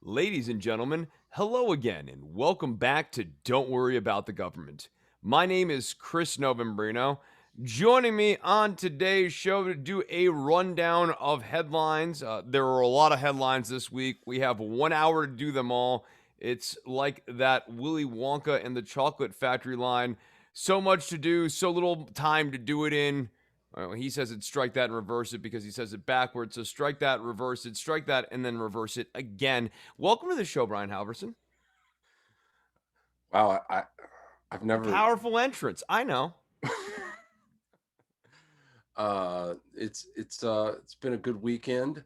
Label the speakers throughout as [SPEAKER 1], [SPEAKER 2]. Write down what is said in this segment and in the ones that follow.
[SPEAKER 1] Ladies and gentlemen, hello again, and welcome back to Don't Worry About the Government. My name is Chris Novembrino. Joining me on today's show to do a rundown of headlines. There are a lot of headlines this week. We have 1 hour to do them all. It's like that Willy Wonka and the Chocolate Factory line. So much to do, so little time to do it in. Well, he says it, strike that and reverse it because he says it backwards. So strike that, reverse it, strike that, and then reverse it again. Welcome to the show, Brian Halverson.
[SPEAKER 2] Wow, I've never.
[SPEAKER 1] Powerful entrance. I know.
[SPEAKER 2] It's been a good weekend.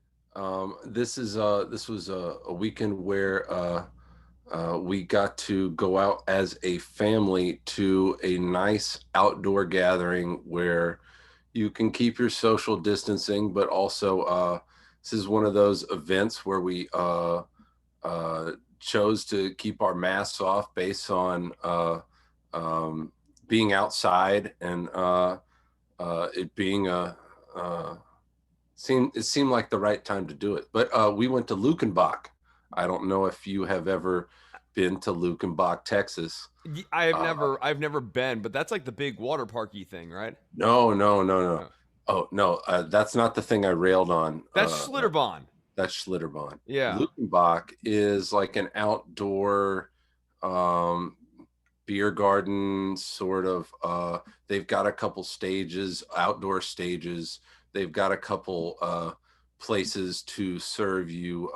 [SPEAKER 2] This was a weekend where we got to go out as a family to a nice outdoor gathering where you can keep your social distancing, but also this is one of those events where we chose to keep our masks off based on being outside and it being it seemed like the right time to do it. But we went to Lukenbach. I don't know if you have ever been to Lukenbach, Texas.
[SPEAKER 1] I've never been, but that's like the big water parky thing, right?
[SPEAKER 2] No, no, no, no.
[SPEAKER 1] Oh.
[SPEAKER 2] Oh no, that's not the thing I railed on.
[SPEAKER 1] That's Schlitterbahn.
[SPEAKER 2] That's Schlitterbahn.
[SPEAKER 1] Yeah.
[SPEAKER 2] Lukenbach is like an outdoor um, beer garden sort of. They've got a couple stages, outdoor stages. They've got a couple places to serve you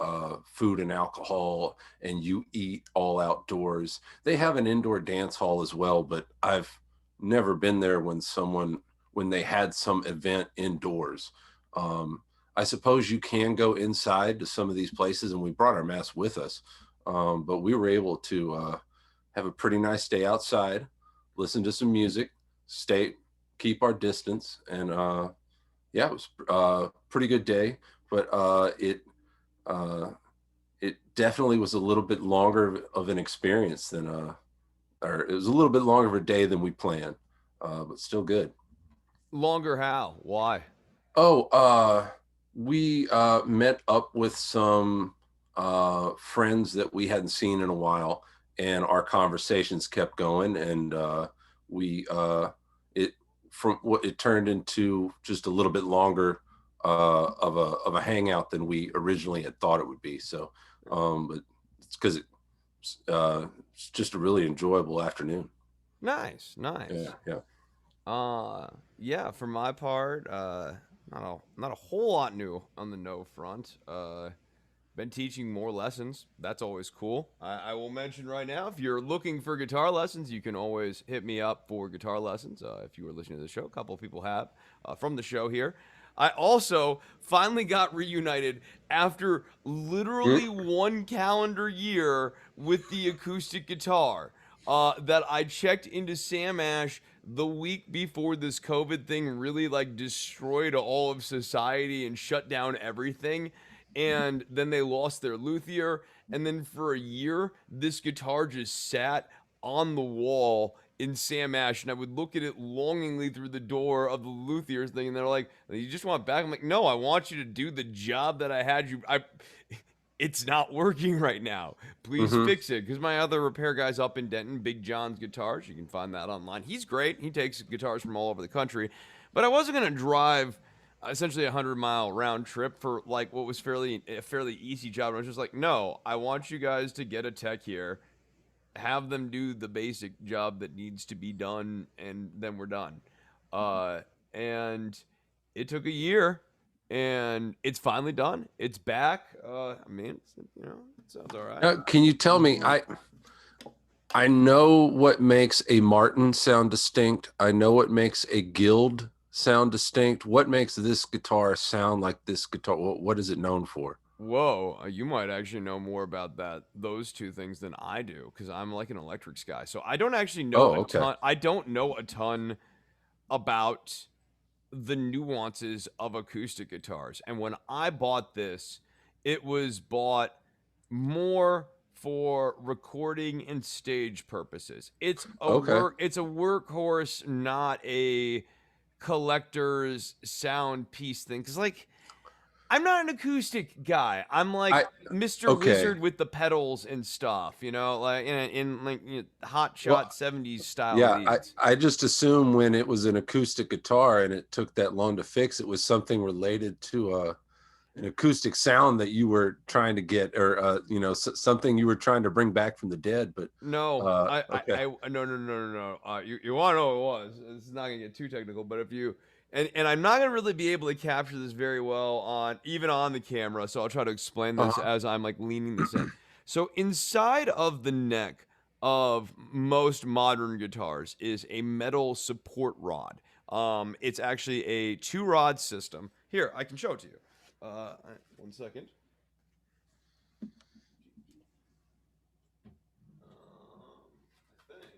[SPEAKER 2] food and alcohol, and you eat all outdoors. They have an indoor dance hall as well, but I've never been there when they had some event indoors. I suppose you can go inside to some of these places, and we brought our masks with us, but we were able to have a pretty nice day outside, listen to some music, keep our distance, and yeah, it was a pretty good day. But uh, it definitely was a little bit longer of an experience than or it was a little bit longer of a day than we planned, but still good.
[SPEAKER 1] Longer how? Why?
[SPEAKER 2] Oh, we met up with some friends that we hadn't seen in a while, and our conversations kept going, and we it from what it turned into just a little bit longer of a hangout than we originally had thought it would be. So, but it's because it's just a really enjoyable afternoon.
[SPEAKER 1] Nice,
[SPEAKER 2] Yeah,
[SPEAKER 1] nice.
[SPEAKER 2] yeah.
[SPEAKER 1] Yeah, for my part, not a whole lot new on the no front. Been teaching more lessons. That's always cool. I will mention right now, if you're looking for guitar lessons, you can always hit me up for guitar lessons. If you were listening to the show, a couple of people have from the show here. I also finally got reunited after literally
[SPEAKER 2] Mm.
[SPEAKER 1] 1 calendar year with the acoustic guitar. That I checked into Sam Ash the week before this COVID thing really like destroyed all of society and shut down everything. And then they lost their luthier. And then for a year, this guitar just sat on the wall in Sam Ash, and I would look at it longingly through the door of the luthiers thing, and they're like, "You just want it back?" I'm like, "No, I want you to do the job that I had you. It's not working right now. Please
[SPEAKER 2] Hmm.
[SPEAKER 1] fix it." Because my other repair guy's up in Denton, Big John's Guitars. You can find that online. He's great. He takes guitars from all over the country. But I wasn't going to drive essentially a 100-mile round trip for like what was a fairly easy job. And I was just like, no, I want you guys to get a tech here, have them do the basic job that needs to be done, and then we're done. And it took a year, and it's finally done. It's back. It sounds all right.
[SPEAKER 2] Can you tell me? I know what makes a Martin sound distinct. I know what makes a Guild sound distinct. What makes this guitar sound like this guitar? What is it known for?
[SPEAKER 1] Whoa, you might actually know more about those two things than I do, because I'm like an electrics guy. So I don't actually know
[SPEAKER 2] Oh,
[SPEAKER 1] a
[SPEAKER 2] okay.
[SPEAKER 1] ton. I don't know a ton about the nuances of acoustic guitars. And when I bought this, it was bought more for recording and stage purposes.
[SPEAKER 2] Okay.
[SPEAKER 1] It's a workhorse, not a collector's sound piece thing. Cause like I'm not an acoustic guy. I'm like
[SPEAKER 2] I
[SPEAKER 1] Mr.
[SPEAKER 2] okay.
[SPEAKER 1] Wizard with the pedals and stuff, you know, like in like hot
[SPEAKER 2] Well,
[SPEAKER 1] shot 70s style
[SPEAKER 2] yeah,
[SPEAKER 1] beats.
[SPEAKER 2] I just assumed when it was an acoustic guitar and it took that long to fix, it was something related to an acoustic sound that you were trying to get, or something you were trying to bring back from the dead. But
[SPEAKER 1] No,
[SPEAKER 2] okay.
[SPEAKER 1] no, no, no, no, no. You want to know what it was? It's not gonna get too technical, but if you, and I'm not gonna really be able to capture this very well on even on the camera, so I'll try to explain this
[SPEAKER 2] Uh-huh.
[SPEAKER 1] as I'm like leaning this in. So inside of the neck of most modern guitars is a metal support rod. It's actually a two rod system. Here, I can show it to you. Uh, 1 second. I think.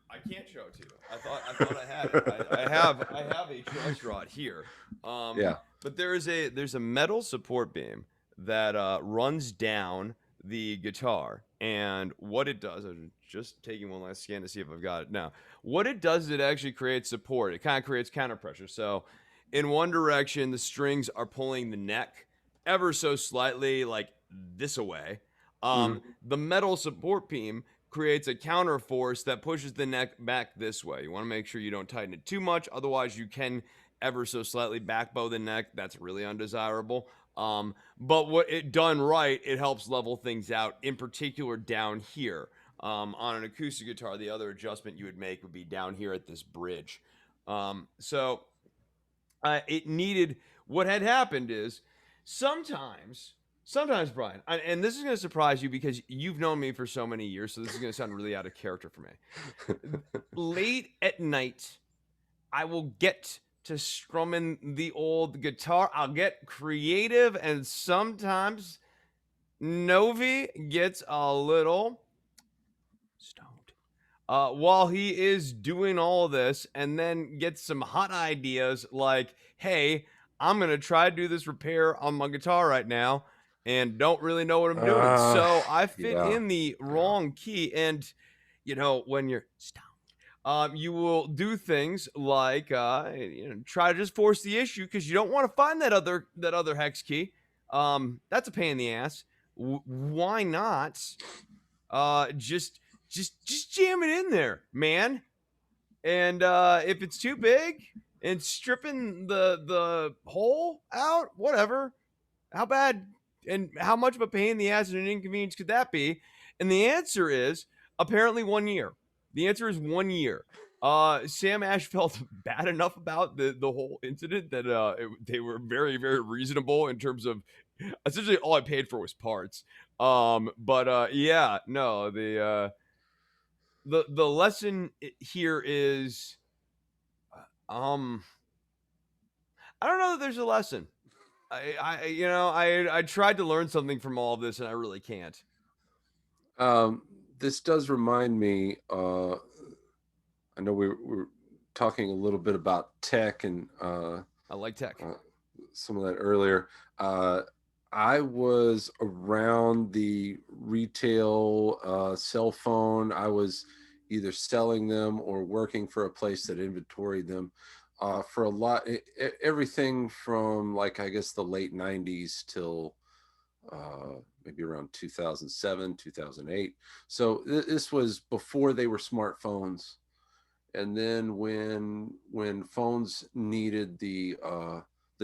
[SPEAKER 1] I can't show it to you. I thought I had it. I have a truss rod here. Um,
[SPEAKER 2] Yeah.
[SPEAKER 1] but there's a metal support beam that runs down the guitar, and what it does, I'm just taking one last scan to see if I've got it now. What it does is it actually creates support. It kind of creates counter pressure. So in one direction, the strings are pulling the neck ever so slightly, like this away.
[SPEAKER 2] Mhm.
[SPEAKER 1] The metal support beam creates a counter force that pushes the neck back this way. You want to make sure you don't tighten it too much, otherwise you can ever so slightly back bow the neck. That's really undesirable. But what it done right, it helps level things out. In particular, down here on an acoustic guitar, the other adjustment you would make would be down here at this bridge. So it needed. What had happened is sometimes Brian, and this is going to surprise you because you've known me for so many years, so this is going to sound really out of character for me. Late at night, I will get to strumming the old guitar. I'll get creative, and sometimes Novi gets a little stoned while he is doing all this, and then gets some hot ideas like, hey, I'm going to try to do this repair on my guitar right now and don't really know what I'm doing.
[SPEAKER 2] Uh,
[SPEAKER 1] So I fit
[SPEAKER 2] yeah.
[SPEAKER 1] in the
[SPEAKER 2] Yeah.
[SPEAKER 1] wrong key. And, when you're stoned, you will do things like try to just force the issue because you don't want to find that other hex key. That's a pain in the ass. Why not just jam it in there, man? And if it's too big and stripping the hole out, whatever. How bad and how much of a pain in the ass and an inconvenience could that be? And the answer is apparently 1 year. The answer is 1 year. Sam Ash felt bad enough about the whole incident that they were very, very reasonable in terms of essentially all I paid for was parts. But yeah, no, the lesson here is um I don't know that there's a lesson. I tried to learn something from all of this and I really can't.
[SPEAKER 2] Um, this does remind me. I know we're talking a little bit about tech and
[SPEAKER 1] I like tech.
[SPEAKER 2] uh, some of that earlier. Uh, I was around the retail cell phone. I was either selling them or working for a place that inventoried them for a lot, everything from like, I guess, the late 90s till maybe around 2007, 2008. So this was before they were smartphones. And then when phones needed the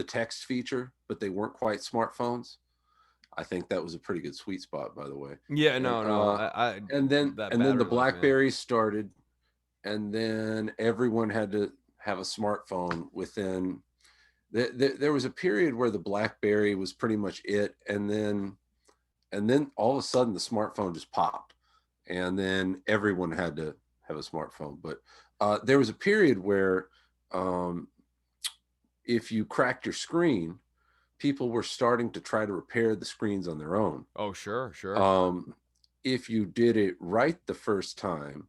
[SPEAKER 2] text feature, but they weren't quite smartphones, I think that was a pretty good sweet spot, by the way.
[SPEAKER 1] Yeah,
[SPEAKER 2] And
[SPEAKER 1] no. I
[SPEAKER 2] and then
[SPEAKER 1] that
[SPEAKER 2] and then the
[SPEAKER 1] battery life, man.
[SPEAKER 2] BlackBerry started, and then everyone had to have a smartphone within. There was a period where the BlackBerry was pretty much it, and then all of a sudden the smartphone just popped, and then everyone had to have a smartphone. But there was a period where um, if you cracked your screen, people were starting to try to repair the screens on their own.
[SPEAKER 1] Oh, sure, sure.
[SPEAKER 2] um, if you did it right the first time,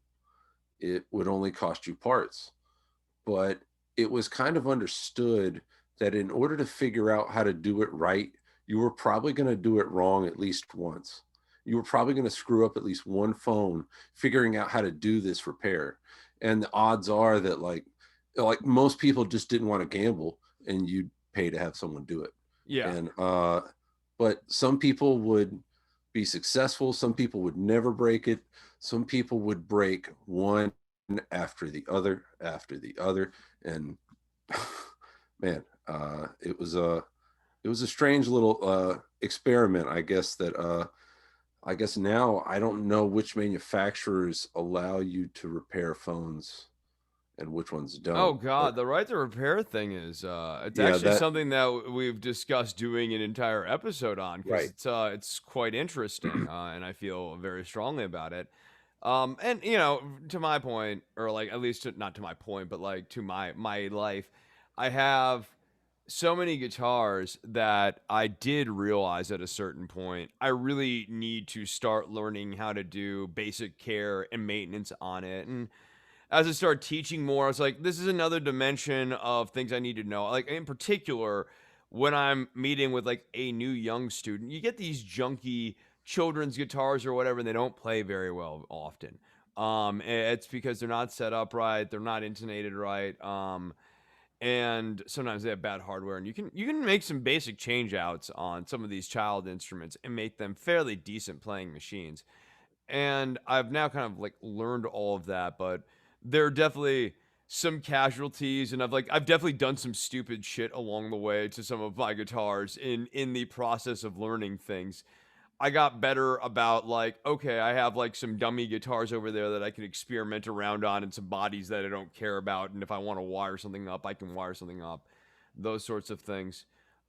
[SPEAKER 2] it would only cost you parts. But it was kind of understood that in order to figure out how to do it right, you were probably going to do it wrong at least once. You were probably going to screw up at least one phone figuring out how to do this repair. and the odds are that like most people just didn't want to gamble, and you'd pay to have someone do it.
[SPEAKER 1] Yeah.
[SPEAKER 2] And but some people would be successful, some people would never break it, some people would break one after the other, and man, it was a strange little experiment, I guess. That I guess now I don't know which manufacturers allow you to repair phones and which ones
[SPEAKER 1] Oh
[SPEAKER 2] don't. But
[SPEAKER 1] God, the right to repair thing is it's
[SPEAKER 2] yeah,
[SPEAKER 1] actually
[SPEAKER 2] that
[SPEAKER 1] something that we've discussed doing an entire episode on because
[SPEAKER 2] right.
[SPEAKER 1] it's quite interesting and I feel very strongly about it. And to my point, or like at least not to my point, but like to my life, I have so many guitars that I did realize at a certain point I really need to start learning how to do basic care and maintenance on it. And as I started teaching more, I was like, this is another dimension of things I need to know. Like in particular, when I'm meeting with like a new young student, you get these junky children's guitars or whatever, and they don't play very well often. It's because they're not set up right, they're not intonated right. And sometimes they have bad hardware, and you can make some basic change outs on some of these child instruments and make them fairly decent playing machines. And I've now kind of like learned all of that, but there are definitely some casualties, and I've definitely done some stupid shit along the way to some of my guitars in the process of learning things. I got better about like, okay, I have like some dummy guitars over there that I can experiment around on, and some bodies that I don't care about, and if I want to wire something up, I can wire something up. Those sorts of things.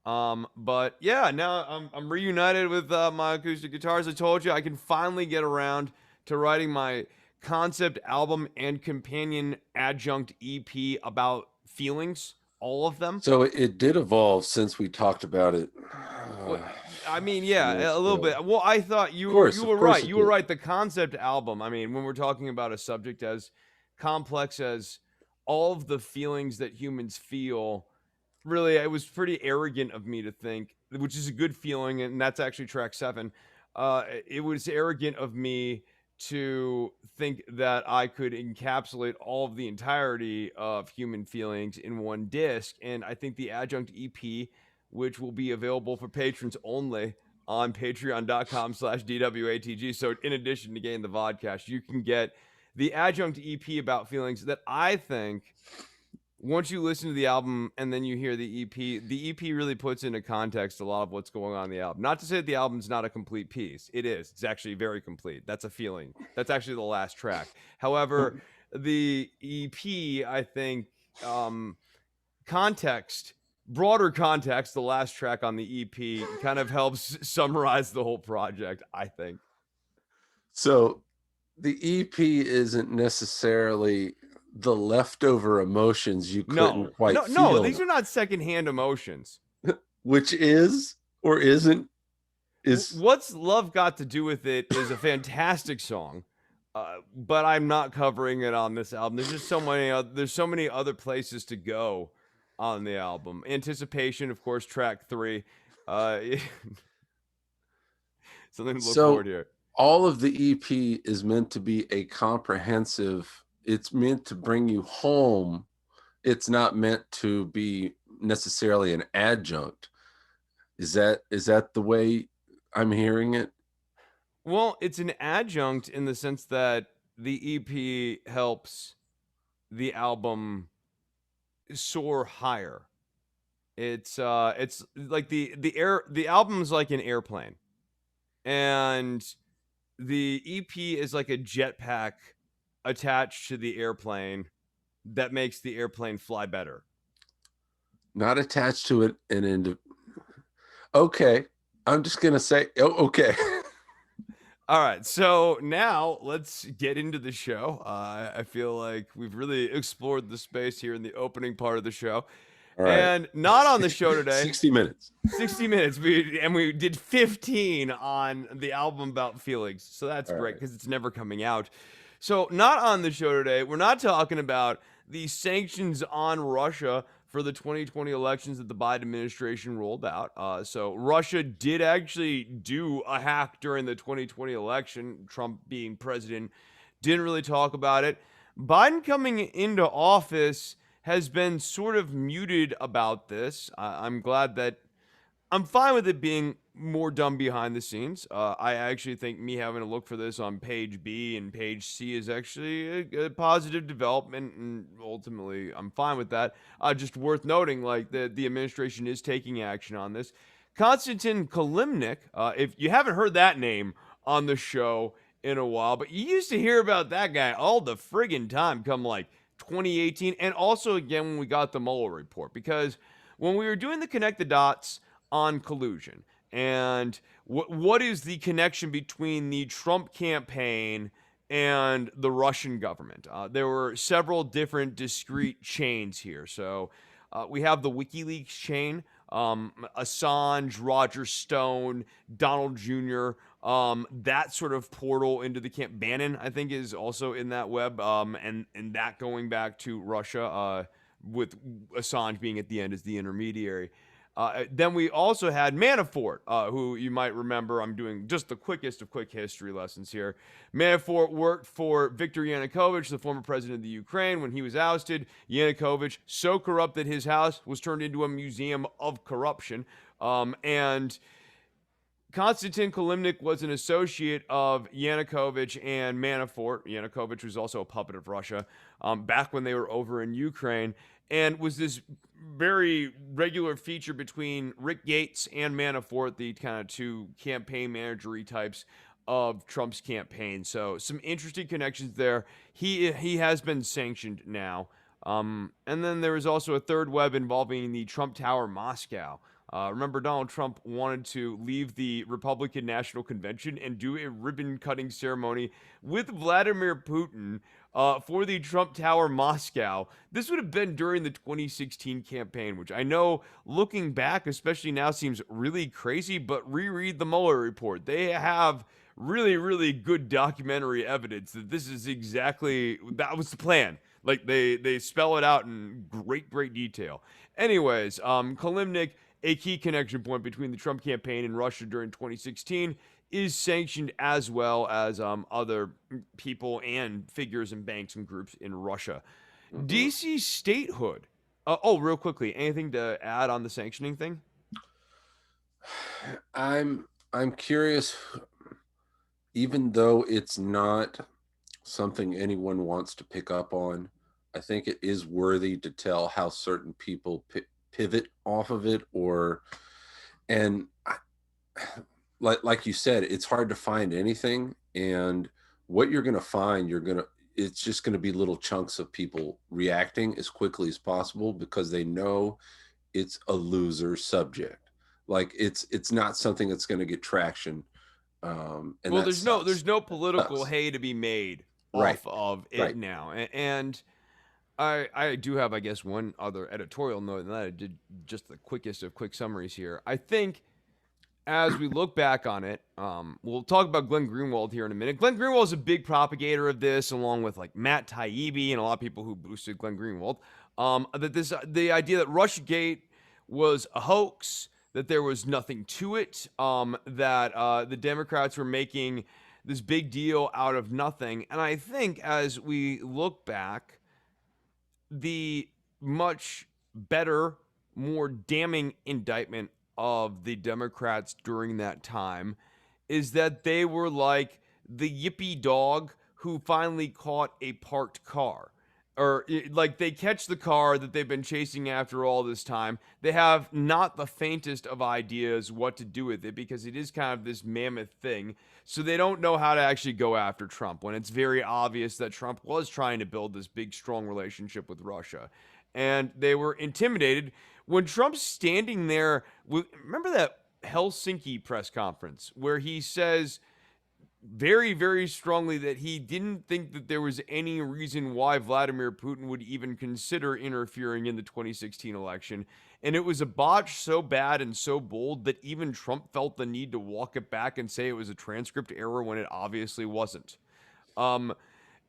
[SPEAKER 1] But yeah, now I'm reunited with my acoustic guitars. I told you I can finally get around to writing my concept album and companion adjunct EP about feelings, all of them.
[SPEAKER 2] So it did evolve since we talked about it
[SPEAKER 1] What I mean,
[SPEAKER 2] a few
[SPEAKER 1] yeah,
[SPEAKER 2] minutes
[SPEAKER 1] a little
[SPEAKER 2] ago.
[SPEAKER 1] bit. Well, I thought you
[SPEAKER 2] Of
[SPEAKER 1] were
[SPEAKER 2] course
[SPEAKER 1] right.
[SPEAKER 2] it
[SPEAKER 1] You were
[SPEAKER 2] did.
[SPEAKER 1] right. The concept album. I mean, when we're talking about a subject as complex as all of the feelings that humans feel, really, it was pretty arrogant of me to think, which is a good feeling, and that's actually track 7. It was arrogant of me to think that I could encapsulate all of the entirety of human feelings in one disc, and I think the adjunct EP, which will be available for patrons only on patreon.com/dwatg. So in addition to getting the vodcast, you can get the adjunct EP about feelings that I think once you listen to the album and then you hear the EP really puts into context a lot of what's going on in the album. Not to say that the album's not a complete piece. It is. It's actually very complete. That's a feeling. That's actually the last track. However, the EP, I think, context, broader context, the last track on the EP kind of helps summarize the whole project, I think.
[SPEAKER 2] So the EP isn't necessarily the leftover emotions you couldn't
[SPEAKER 1] No,
[SPEAKER 2] quite
[SPEAKER 1] no, no. These
[SPEAKER 2] feel,
[SPEAKER 1] are not secondhand emotions.
[SPEAKER 2] which is or isn't is
[SPEAKER 1] What's Love Got to Do with It is a fantastic song, but I'm not covering it on this album. There's just so many. There's so many other places to go on the album. Anticipation, of course, track 3. Uh, something to look forward
[SPEAKER 2] so
[SPEAKER 1] to.
[SPEAKER 2] all of the EP is meant to be a comprehensive, it's meant to bring you home. It's not meant to be necessarily an adjunct. Is that the way I'm hearing it?
[SPEAKER 1] Well, it's an adjunct in the sense that the EP helps the album soar higher. It's like the album's like an airplane, and the EP is like a jetpack attached to the airplane that makes the airplane fly better.
[SPEAKER 2] Not attached to it and into okay. I'm just gonna say okay.
[SPEAKER 1] All right, so now let's get into the show. I feel like we've really explored the space here in the opening part of the show.
[SPEAKER 2] All right.
[SPEAKER 1] And not on the show today,
[SPEAKER 2] 60 minutes.
[SPEAKER 1] 60 minutes. We did 15 on the album about feelings. So that's
[SPEAKER 2] All
[SPEAKER 1] great
[SPEAKER 2] right.
[SPEAKER 1] because it's never coming out. So, not on the show today, we're not talking about the sanctions on Russia for the 2020 elections that the Biden administration rolled out. So, Russia did actually do a hack during the 2020 election, Trump being president. Didn't really talk about it. Biden coming into office has been sort of muted about this. I'm glad that I'm fine with it being more done behind the scenes. I actually think me having to look for this on page B and page C is actually a positive development, and ultimately, I'm fine with that. Just worth noting, like the administration is taking action on this. Konstantin Kalimnik, if you haven't heard that name on the show in a while, but you used to hear about that guy all the friggin' time, come like 2018, and also again when we got the Mueller report, because when we were doing the connect the dots on collusion and what is the connection between the Trump campaign and the Russian government. There were several different discrete chains here. So we have the WikiLeaks chain, Assange, Roger Stone, Donald Jr. That sort of portal into the camp. Bannon, I think, is also in that web, and that going back to Russia, with Assange being at the end as the intermediary. Then we also had Manafort, who you might remember. I'm doing just the quickest of quick history lessons here. Manafort worked for Viktor Yanukovych, the former president of the Ukraine, when he was ousted. Yanukovych, so corrupt that his house was turned into a museum of corruption. And Konstantin Kalimnik was an associate of Yanukovych and Manafort. Yanukovych was also a puppet of Russia, back when they were over in Ukraine, and was this very regular feature between Rick Gates and Manafort, the kind of two campaign managery types of Trump's campaign. So some interesting connections there. He has been sanctioned now. And then there was also a third web involving the Trump Tower Moscow. Remember, Donald Trump wanted to leave the Republican National Convention and do a ribbon cutting ceremony with Vladimir Putin for the Trump Tower Moscow. This would have been during the 2016 campaign, which I know, looking back, especially now, seems really crazy, but reread the Mueller report. They have really, really good documentary evidence that this is exactly, that was the plan. Like they spell it out in great detail. Anyways, Kalimnik, a key connection point between the Trump campaign and Russia during 2016, is sanctioned, as well as other people and figures and banks and groups in Russia.
[SPEAKER 2] Mhm.
[SPEAKER 1] DC statehood. Real quickly, anything to add on the sanctioning thing?
[SPEAKER 2] I'm curious, even though it's not something anyone wants to pick up on, I think it is worthy to tell how certain people pivot off of it, or and like you said, it's hard to find anything, and what you're going to find, it's just going to be little chunks of people reacting as quickly as possible because they know it's a loser subject. Like it's not something that's going to get traction, and
[SPEAKER 1] Well,
[SPEAKER 2] that
[SPEAKER 1] there's
[SPEAKER 2] sucks.
[SPEAKER 1] no
[SPEAKER 2] That
[SPEAKER 1] political
[SPEAKER 2] sucks.
[SPEAKER 1] hay to be made
[SPEAKER 2] Right.
[SPEAKER 1] off of it
[SPEAKER 2] Right.
[SPEAKER 1] now. And I do have, I guess, one other editorial note, and that I did just the quickest of quick summaries here. I think as we look back on it, we'll talk about Glenn Greenwald here in a minute. Glenn Greenwald is a big propagator of this, along with like Matt Taibbi and a lot of people who boosted Glenn Greenwald. The idea that RussiaGate was a hoax, that there was nothing to it, that the Democrats were making this big deal out of nothing. And I think as we look back, the much better, more damning indictment of the Democrats during that time is that they were like the yippy dog who finally caught a parked car. Or like they catch the car that they've been chasing after all this time. They have not the faintest of ideas what to do with it because it is kind of this mammoth thing. So they don't know how to actually go after Trump when it's very obvious that Trump was trying to build this big, strong relationship with Russia. And they were intimidated when Trump's standing there with, remember that Helsinki press conference where he says very strongly that he didn't think that there was any reason why Vladimir Putin would even consider interfering in the 2016 election. And it was a botch so bad and so bold that even Trump felt the need to walk it back and say it was a transcript error when it obviously wasn't. Um,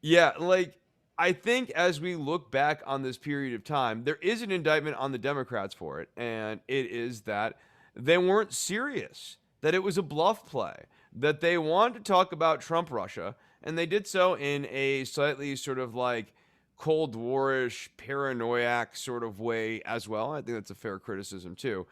[SPEAKER 1] yeah, like I think as we look back on this period of time, there is an indictment on the Democrats for it, and it is that they weren't serious, that it was a bluff play, that they wanted to talk about Trump Russia, And they did so in a slightly sort of like Cold Warish, paranoiac sort of way as well. I think that's a fair criticism too.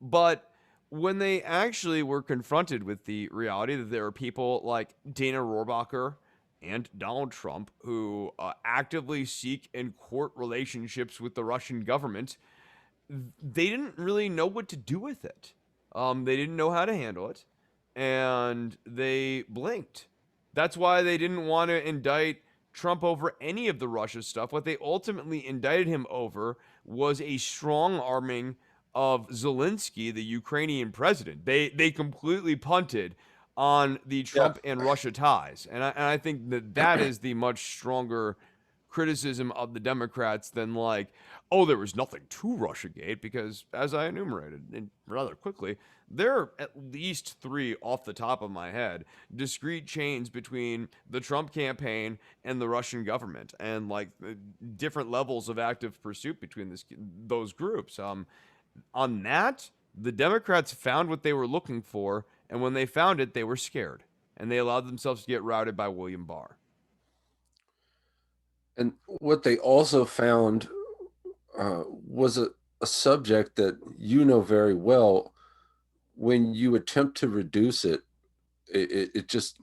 [SPEAKER 1] But when they actually were confronted with the reality that there are people like Dana Rohrabacher and Donald Trump who actively seek and court relationships with the Russian government, they didn't really know what to do with it. They didn't know how to handle it, and they blinked. That's why they didn't want to indict Trump over any of the Russia stuff. What they ultimately indicted him over was a strong arming of Zelensky, the Ukrainian president. They completely punted on the
[SPEAKER 2] Yeah.
[SPEAKER 1] Trump and Russia ties, and I think that that is the much stronger criticism of the Democrats than like, oh, there was nothing to Russiagate, because as I enumerated and rather quickly, there are at least three off the top of my head discrete chains between the Trump campaign and the Russian government, and like different levels of active pursuit between those groups. On that, the Democrats found what they were looking for, and when they found it, they were scared, and they allowed themselves to get routed by William Barr.
[SPEAKER 2] And what they also found was a subject that you know very well. When you attempt to reduce it, it just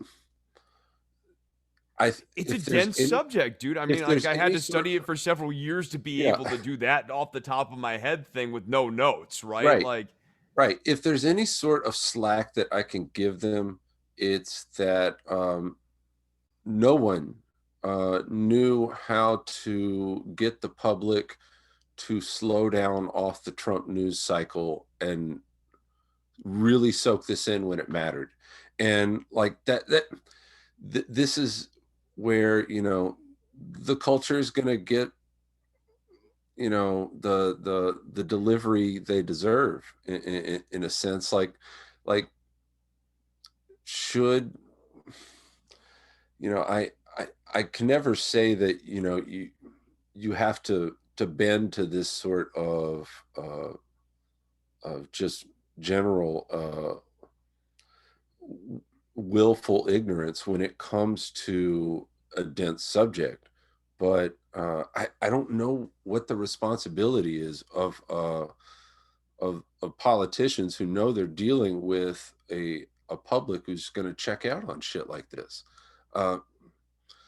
[SPEAKER 1] It's a
[SPEAKER 2] if there's
[SPEAKER 1] dense
[SPEAKER 2] any
[SPEAKER 1] subject, dude. I mean,
[SPEAKER 2] if
[SPEAKER 1] like
[SPEAKER 2] there's
[SPEAKER 1] I had
[SPEAKER 2] any
[SPEAKER 1] to
[SPEAKER 2] sort
[SPEAKER 1] study it for several years to be
[SPEAKER 2] yeah
[SPEAKER 1] able to do that off the top of my head thing with no notes, right?
[SPEAKER 2] right
[SPEAKER 1] Like,
[SPEAKER 2] right if there's any sort of slack that I can give them, it's that no one knew how to get the public to slow down off the Trump news cycle and really soak this in when it mattered. And like this is where, the culture is going to get, the delivery they deserve in a sense. Like should, I can never say that, you have to bend to this sort of just general willful ignorance when it comes to a dense subject. But I don't know what the responsibility is of politicians who know they're dealing with a public who's going to check out on shit like this. Uh,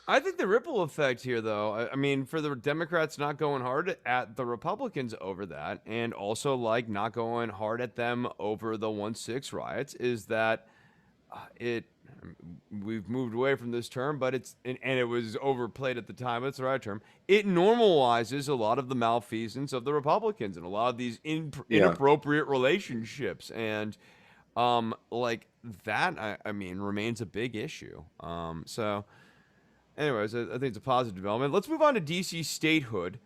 [SPEAKER 1] I think the ripple effect here, though, I mean, for the Democrats not going hard at the Republicans over that, and also like not going hard at them over the 1/6 riots, is that it. We've moved away from this term, but and it was overplayed at the time. But it's the right term. It normalizes a lot of the malfeasance of the Republicans and a lot of these
[SPEAKER 2] yeah,
[SPEAKER 1] inappropriate relationships, and like that. I mean, remains a big issue. So. Anyways, I think it's a positive development. Let's move on to DC statehood.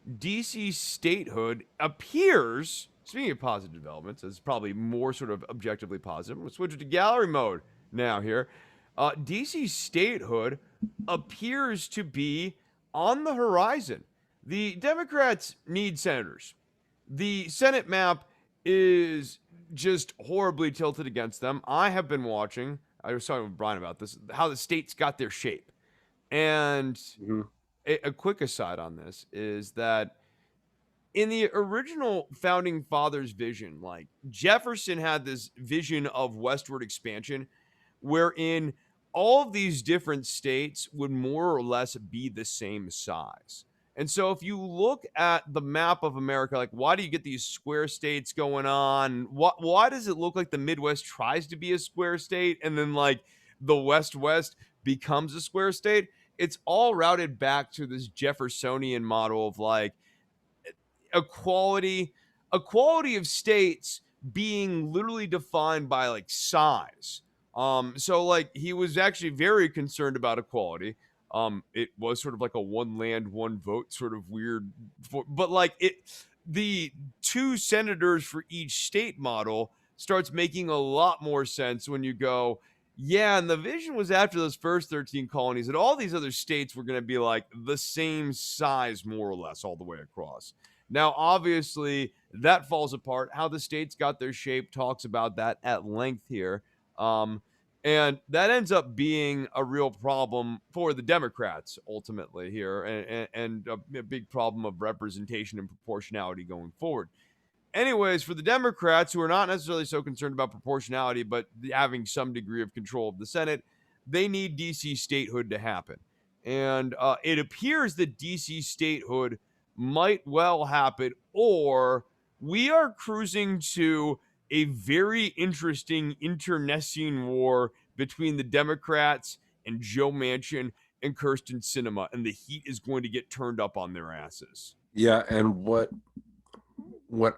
[SPEAKER 1] DC statehood appears, speaking of positive developments, as probably more sort of objectively positive. We'll switch it to gallery mode now here. DC statehood appears to be on the horizon. The Democrats need senators. The Senate map is just horribly tilted against them. I have been watching, I was talking with Brian about this, how the states got their shape. And
[SPEAKER 2] mhm,
[SPEAKER 1] a quick aside on this is that in the original founding fathers vision, like Jefferson had this vision of westward expansion wherein all of these different states would more or less be the same size. And so if you look at the map of America, like why do you get these square states going on? Why does it look like the Midwest tries to be a square state and then like the West becomes a square state? It's all routed back to this Jeffersonian model of like equality, equality of states being literally defined by like size. So like he was actually very concerned about equality. It was sort of like a one land, one vote sort of weird, but like the two senators for each state model starts making a lot more sense when you go, yeah, and the vision was after those first 13 colonies that all these other states were going to be like the same size, more or less, all the way across. Now, obviously, that falls apart. How the states got their shape talks about that at length here. Um, And that ends up being a real problem for the Democrats ultimately here, and a big problem of representation and proportionality going forward. Anyways, for the Democrats who are not necessarily so concerned about proportionality, but having some degree of control of the Senate, they need DC statehood to happen. And it appears that DC statehood might well happen, or we are cruising to a very interesting internecine war between the Democrats and Joe Manchin and Kirsten Sinema, and the heat is going to get turned up on their asses.
[SPEAKER 2] Yeah, and what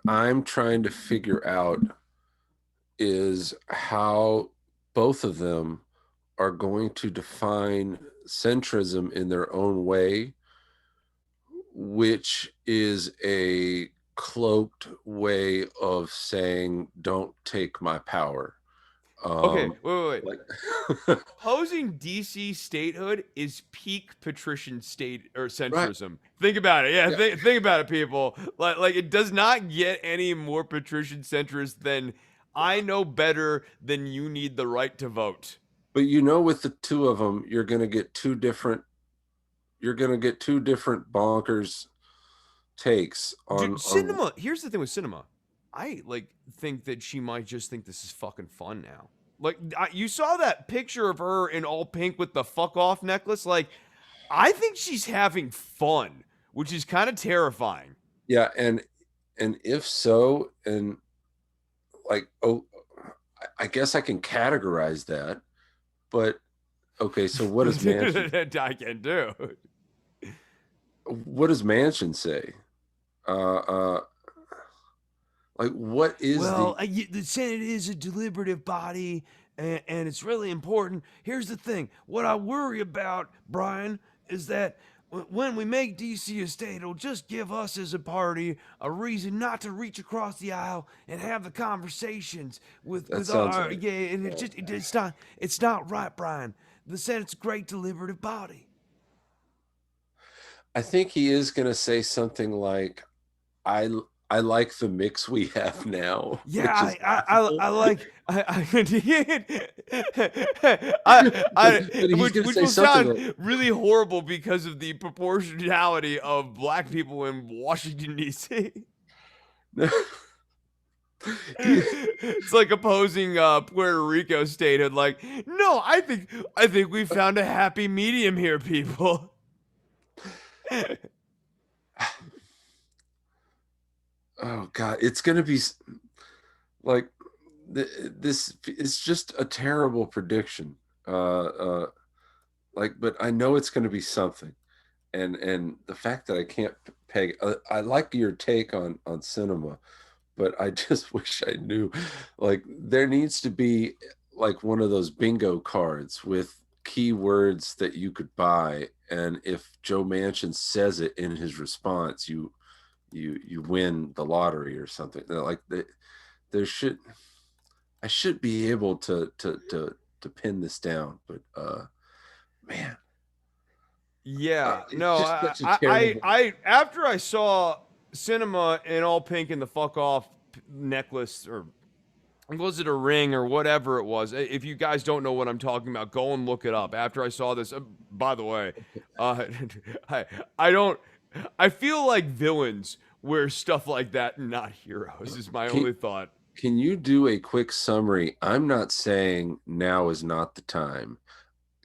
[SPEAKER 2] I'm trying to figure out is how both of them are going to define centrism in their own way, which is a cloaked way of saying, don't take my power.
[SPEAKER 1] Okay,
[SPEAKER 2] Um,
[SPEAKER 1] wait.
[SPEAKER 2] like,
[SPEAKER 1] Opposing DC statehood is peak patrician state or
[SPEAKER 2] right.
[SPEAKER 1] centrism. Think about it. Yeah,
[SPEAKER 2] Yeah.
[SPEAKER 1] think about it, people. Like it does not get any more patrician centrist than I know better than you need the right to vote.
[SPEAKER 2] But with the two of them, you're going to get two different bonkers takes
[SPEAKER 1] Dude,
[SPEAKER 2] on
[SPEAKER 1] cinema. Here's the thing with cinema. I think that she might just think this is fucking fun now. Like you saw that picture of her in all pink with the fuck off necklace. Like I think she's having fun, which is kind of terrifying.
[SPEAKER 2] yeah, and if so, and like, oh, I guess I can categorize that, but okay, so
[SPEAKER 1] I can do.
[SPEAKER 2] what does Mansion say? Uh like, what is
[SPEAKER 1] Well,
[SPEAKER 2] the
[SPEAKER 1] the Senate is a deliberative body, and it's really important. Here's the thing: what I worry about, Brian, is that when we make DC a state, it'll just give us as a party a reason not to reach across the aisle and have the conversations
[SPEAKER 2] that
[SPEAKER 1] with
[SPEAKER 2] sounds
[SPEAKER 1] our
[SPEAKER 2] right.
[SPEAKER 1] yeah, and it's not right, Brian. The Senate's a great deliberative body.
[SPEAKER 2] I think he is going to say something like, I I like the mix we have now,
[SPEAKER 1] Yeah,
[SPEAKER 2] which is laughable.
[SPEAKER 1] I like I
[SPEAKER 2] But he's going to
[SPEAKER 1] which
[SPEAKER 2] say
[SPEAKER 1] will
[SPEAKER 2] something
[SPEAKER 1] sound
[SPEAKER 2] like,
[SPEAKER 1] really horrible because of the proportionality of black people in Washington D.C.
[SPEAKER 2] he,
[SPEAKER 1] It's like opposing Puerto Rico statehood. Like, no, I think we found a happy medium here, people.
[SPEAKER 2] oh God, it's going to be like this. It's just a terrible prediction. Like, but I know it's going to be something. And the fact that I can't peg, I like your take on cinema, but I just wish I knew. Like, there needs to be like one of those bingo cards with keywords that you could buy, and if Joe Manchin says it in his response, you win the lottery or something. Like, there should, I should be able to pin this down, but man,
[SPEAKER 1] Yeah,
[SPEAKER 2] it's
[SPEAKER 1] no,
[SPEAKER 2] just such a terrible.
[SPEAKER 1] after I saw Cinema in all pink and the fuck off necklace, or was it a ring or whatever it was? If you guys don't know what I'm talking about, go and look it up. After I saw this, by the way, uh, I I don't. I feel like villains wear stuff like that, and not heroes. Is my
[SPEAKER 2] Can,
[SPEAKER 1] only thought.
[SPEAKER 2] can you do a quick summary? I'm not saying now is not the time.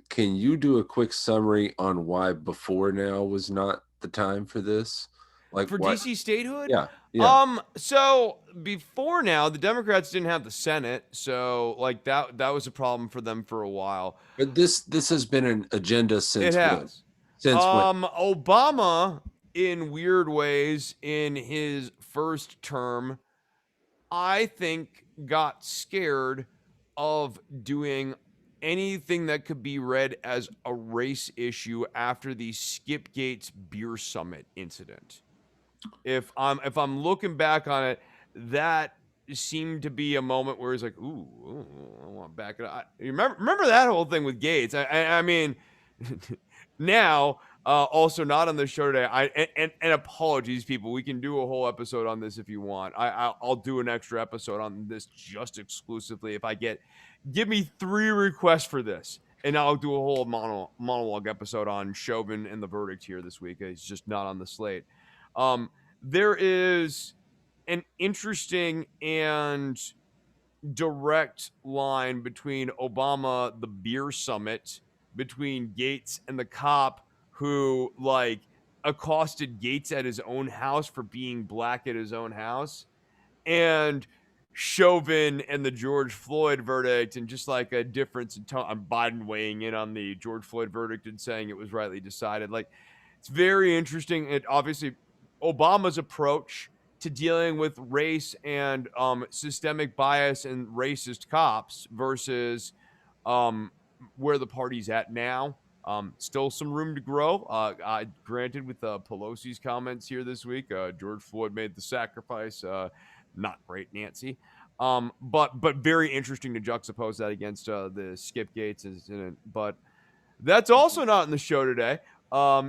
[SPEAKER 2] Can you do a quick summary on why before now was not the time for this? Like,
[SPEAKER 1] For
[SPEAKER 2] what?
[SPEAKER 1] DC statehood,
[SPEAKER 2] Yeah, yeah.
[SPEAKER 1] so before now, the Democrats didn't have the Senate, so like that was a problem for them for a while.
[SPEAKER 2] But this has been an agenda
[SPEAKER 1] It
[SPEAKER 2] since when?
[SPEAKER 1] has.
[SPEAKER 2] Since when?
[SPEAKER 1] Obama, in weird ways, in his first term, I think got scared of doing anything that could be read as a race issue after the Skip Gates beer summit incident. If I'm looking back on it, that seemed to be a moment where it's like, ooh, I want back it up. You remember that whole thing with Gates? I mean, now Also not on the show today. And apologies, people. We can do a whole episode on this if you want. I'll do an extra episode on this just exclusively if I give me 3 requests for this, and I'll do a whole monologue episode on Chauvin and the verdict here this week. It's just not on the slate. There is an interesting and direct line between Obama, the beer summit, between Gates and the cop who like accosted Gates at his own house for being black at his own house, and Chauvin and the George Floyd verdict, and just like a difference in tone. Biden weighing in on the George Floyd verdict and saying it was rightly decided. Like, it's very interesting. It obviously Obama's approach to dealing with race and systemic bias and racist cops versus um, where the party's at now. Still some room to grow. Granted, with Pelosi's comments here this week, George Floyd made the sacrifice. Not great, Nancy. But very interesting to juxtapose that against the Skip Gates incident. But that's also not in the show today.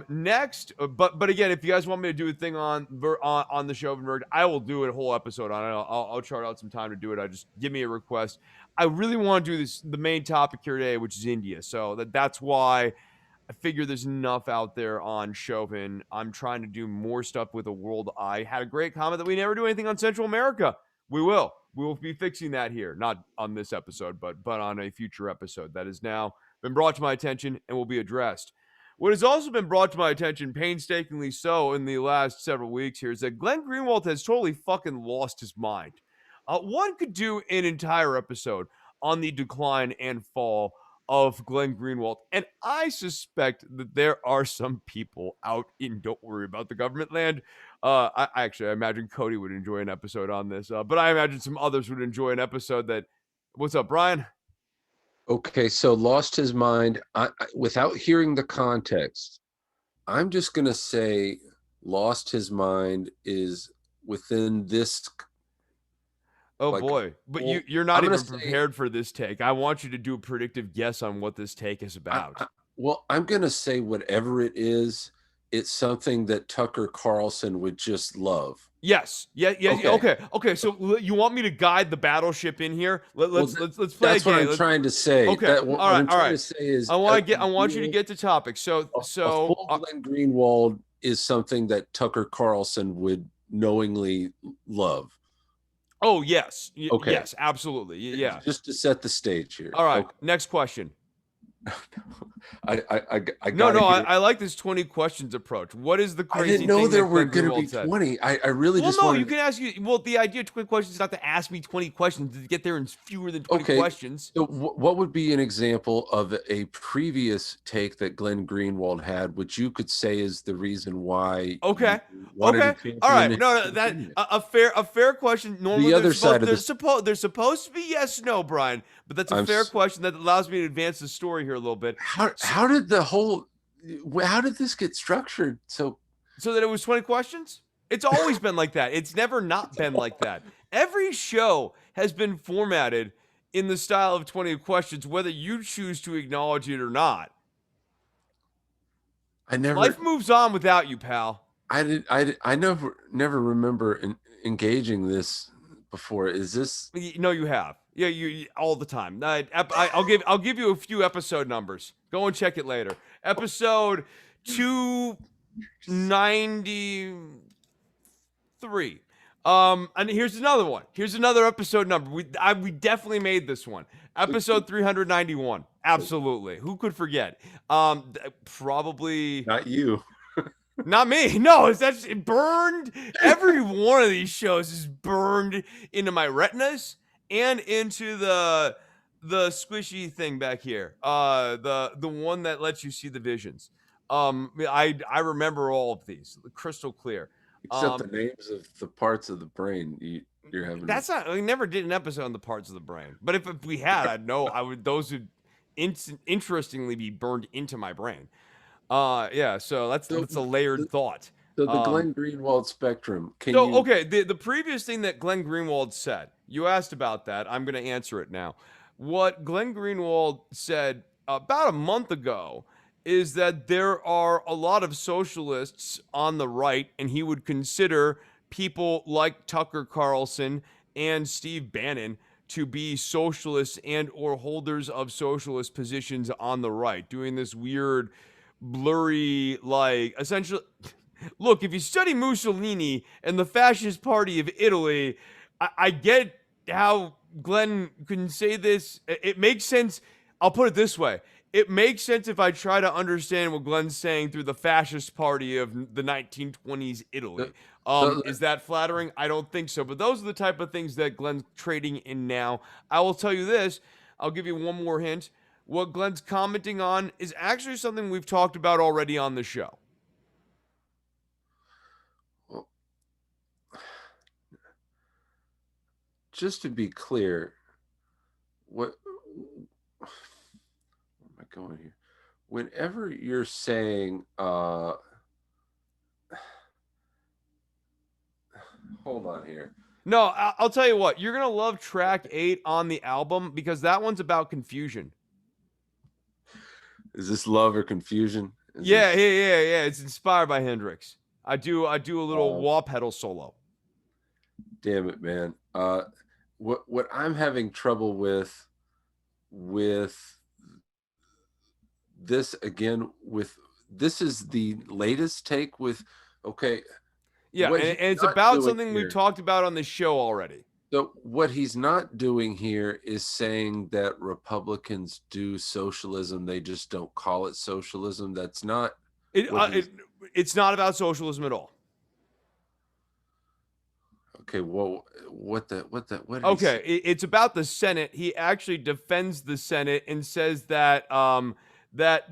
[SPEAKER 1] Next, but again, if you guys want me to do a thing on the show of Nerd, I will do a whole episode on it. I'll chart out some time to do it. I just give me a request. I really want to do this, the main topic here today, which is India. So that's why I figure there's enough out there on Chauvin. I'm trying to do more stuff with a world eye. Had a great comment that we never do anything on Central America. We will. We will be fixing that here, not on this episode, but on a future episode. That has now been brought to my attention and will be addressed. What has also been brought to my attention, painstakingly so, in the last several weeks here, is that Glenn Greenwald has totally fucking lost his mind. One could do an entire episode on the decline and fall of Glenn Greenwald, and I suspect that there are some people out in Don't Worry About the Government land. I imagine Cody would enjoy an episode on this, but I imagine some others would enjoy an episode that. What's up, Brian?
[SPEAKER 2] Okay, so lost his mind. Without hearing the context, I'm just going to say lost his mind is within this.
[SPEAKER 1] Oh
[SPEAKER 2] Like,
[SPEAKER 1] boy, but
[SPEAKER 2] well,
[SPEAKER 1] you're not
[SPEAKER 2] I'm
[SPEAKER 1] even
[SPEAKER 2] gonna say-
[SPEAKER 1] prepared for this take. I want you to do a predictive guess on what this take is about.
[SPEAKER 2] Well, I'm going to say whatever it is, it's something that Tucker Carlson would just love.
[SPEAKER 1] Yes. Yeah. Okay. So you want me to guide the battleship in here? Let's play
[SPEAKER 2] That's
[SPEAKER 1] a game.
[SPEAKER 2] what I'm trying to say.
[SPEAKER 1] Okay.
[SPEAKER 2] What
[SPEAKER 1] All right.
[SPEAKER 2] I'm trying to say is
[SPEAKER 1] I want you to get to topic. So
[SPEAKER 2] a full Glenn Greenwald is something that Tucker Carlson would knowingly love.
[SPEAKER 1] Oh yes.
[SPEAKER 2] Okay.
[SPEAKER 1] Yes. Absolutely. Yeah.
[SPEAKER 2] Just to set the stage here.
[SPEAKER 1] All right.
[SPEAKER 2] Okay.
[SPEAKER 1] Next question.
[SPEAKER 2] I
[SPEAKER 1] like this 20 questions approach. What is the crazy
[SPEAKER 2] didn't know
[SPEAKER 1] thing
[SPEAKER 2] there
[SPEAKER 1] that
[SPEAKER 2] were
[SPEAKER 1] Glenn
[SPEAKER 2] going to
[SPEAKER 1] Greenwald
[SPEAKER 2] be 20. I really
[SPEAKER 1] well,
[SPEAKER 2] just
[SPEAKER 1] no,
[SPEAKER 2] wanted.
[SPEAKER 1] you can ask you. Well, the idea of 20 questions is not to ask me 20 questions to get there in fewer than 20 questions.
[SPEAKER 2] So what would be an example of a previous take that Glenn Greenwald had, which you could say is the reason why?
[SPEAKER 1] Okay. All right. No, that a fair question. Normally,
[SPEAKER 2] the other side of
[SPEAKER 1] there's supposed to be yes, no, Brian, but that's a fair question that allows me to advance the story here a little bit.
[SPEAKER 2] How did this get structured so
[SPEAKER 1] that it was 20 questions? It's always been like that. It's never not been like that. Every show has been formatted in the style of 20 questions, whether you choose to acknowledge it or not. Life moves on without you, pal.
[SPEAKER 2] I never remember engaging this before. Is this?
[SPEAKER 1] No, you have. Yeah, you all the time. I'll give you a few episode numbers. Go and check it later. Episode 293. And here's another one. Here's another episode number. We definitely made this one. Episode 391. Absolutely. Who could forget? Probably
[SPEAKER 2] Not you.
[SPEAKER 1] Not me. No, it burned. Every one of these shows is burned into my retinas and into the squishy thing back here. The one that lets you see the visions. I remember all of these, crystal clear.
[SPEAKER 2] Except the names of the parts of the brain you're having.
[SPEAKER 1] That's not. We never did an episode on the parts of the brain. But if we had, I'd know. Those would interestingly be burned into my brain. Yeah. So that's a layered thought.
[SPEAKER 2] So the Glenn Greenwald spectrum.
[SPEAKER 1] Okay, the previous thing that Glenn Greenwald said, you asked about that. I'm going to answer it now. What Glenn Greenwald said about a month ago is that there are a lot of socialists on the right, and he would consider people like Tucker Carlson and Steve Bannon to be socialists and or holders of socialist positions on the right, doing this weird blurry, like, essentially, look, if you study Mussolini and the fascist party of Italy, I get how Glenn can say this. It makes sense. I'll put it this way. It makes sense if I try to understand what Glenn's saying through the fascist party of the 1920s
[SPEAKER 2] The-
[SPEAKER 1] Italy.
[SPEAKER 2] the-
[SPEAKER 1] Is that flattering? I don't think so. But those are the type of things that Glenn's trading in now. I will tell you this. I'll give you one more hint. What Glenn's commenting on is actually something we've talked about already on the show.
[SPEAKER 2] well, just to be clear, what where am I going here? Whenever you're saying, hold on here.
[SPEAKER 1] No, I'll tell you what. You're gonna love track 8 on the album because that one's about confusion.
[SPEAKER 2] Is this love or confusion? Is
[SPEAKER 1] Yeah,
[SPEAKER 2] this?
[SPEAKER 1] yeah. It's inspired by Hendrix. I do a little
[SPEAKER 2] Uh,
[SPEAKER 1] wah pedal solo.
[SPEAKER 2] Damn it, man. What I'm having trouble with this again with this is the latest take with okay
[SPEAKER 1] Yeah,
[SPEAKER 2] what he's
[SPEAKER 1] and it's
[SPEAKER 2] not
[SPEAKER 1] about
[SPEAKER 2] doing
[SPEAKER 1] something we've
[SPEAKER 2] here.
[SPEAKER 1] talked about on the show already.
[SPEAKER 2] So what he's not doing here is saying that Republicans do socialism, they just don't call it socialism. That's not
[SPEAKER 1] It,
[SPEAKER 2] what he's
[SPEAKER 1] it's not about socialism at all.
[SPEAKER 2] okay. Well, what did he say?
[SPEAKER 1] Okay, it's about the Senate. He actually defends the Senate and says that that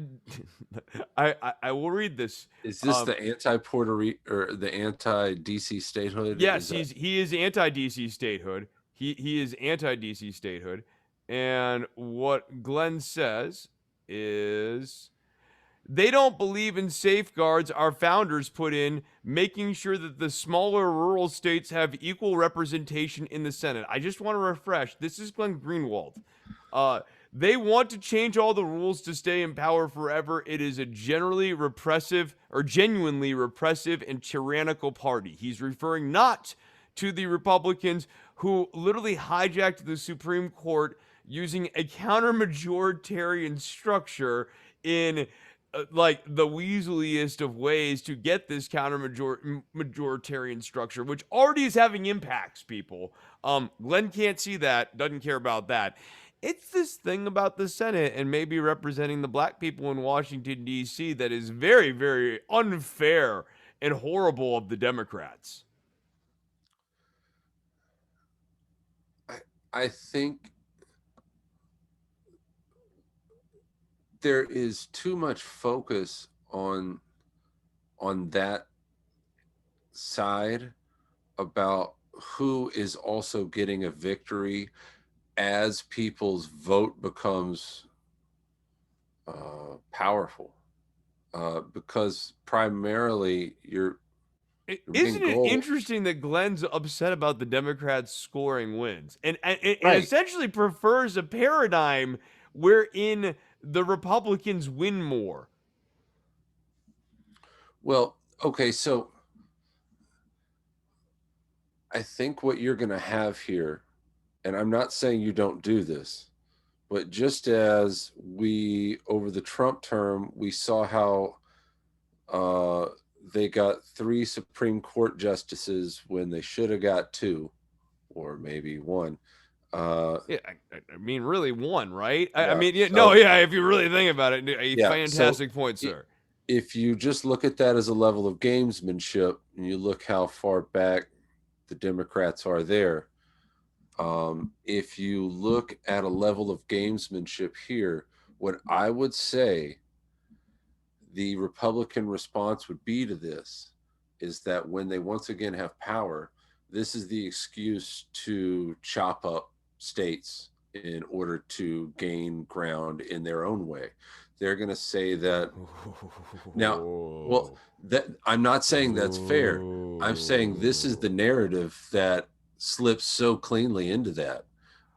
[SPEAKER 1] I will read this.
[SPEAKER 2] Is this the anti-Puerto Rico or the anti-DC statehood? Is
[SPEAKER 1] Yes,
[SPEAKER 2] that
[SPEAKER 1] he is anti DC statehood. He is anti DC statehood, and what Glenn says is they don't believe in safeguards our founders put in, making sure that the smaller rural states have equal representation in the Senate. I just want to refresh. This is Glenn Greenwald. Uh, they want to change all the rules to stay in power forever. It is a generally repressive or genuinely repressive and tyrannical party. He's referring not to the Republicans who literally hijacked the Supreme Court using a counter majoritarian structure in like the weaseliest of ways to get this counter majoritarian structure, which already is having impacts, people. Glenn can't see that, doesn't care about that. It's this thing about the Senate and maybe representing the black people in Washington, D.C. that is very, very unfair and horrible of the Democrats.
[SPEAKER 2] I I think there is too much focus on that side about who is also getting a victory as people's vote becomes powerful because primarily you're being
[SPEAKER 1] Isn't it
[SPEAKER 2] goal
[SPEAKER 1] interesting that Glenn's upset about the Democrats scoring wins and
[SPEAKER 2] right.
[SPEAKER 1] essentially prefers a paradigm wherein the Republicans win more?
[SPEAKER 2] Well, okay, so I think what you're going to have here, and I'm not saying you don't do this, but just as we over the Trump term, we saw how uh, they got 3 Supreme Court justices when they should have got 2 or maybe 1. Uh,
[SPEAKER 1] Yeah, I mean, really one, right? I
[SPEAKER 2] yeah.
[SPEAKER 1] mean, yeah, no,
[SPEAKER 2] So
[SPEAKER 1] yeah. If you really think about it, a
[SPEAKER 2] yeah. So
[SPEAKER 1] fantastic point, sir.
[SPEAKER 2] if you just look at that as a level of gamesmanship, and you look how far back the Democrats are there, if you look at a level of gamesmanship here, what I would say the Republican response would be to this is that when they once again have power, this is the excuse to chop up states in order to gain ground in their own way. They're going to say that now, well, that I'm not saying that's fair. I'm saying this is the narrative that slips so cleanly into that.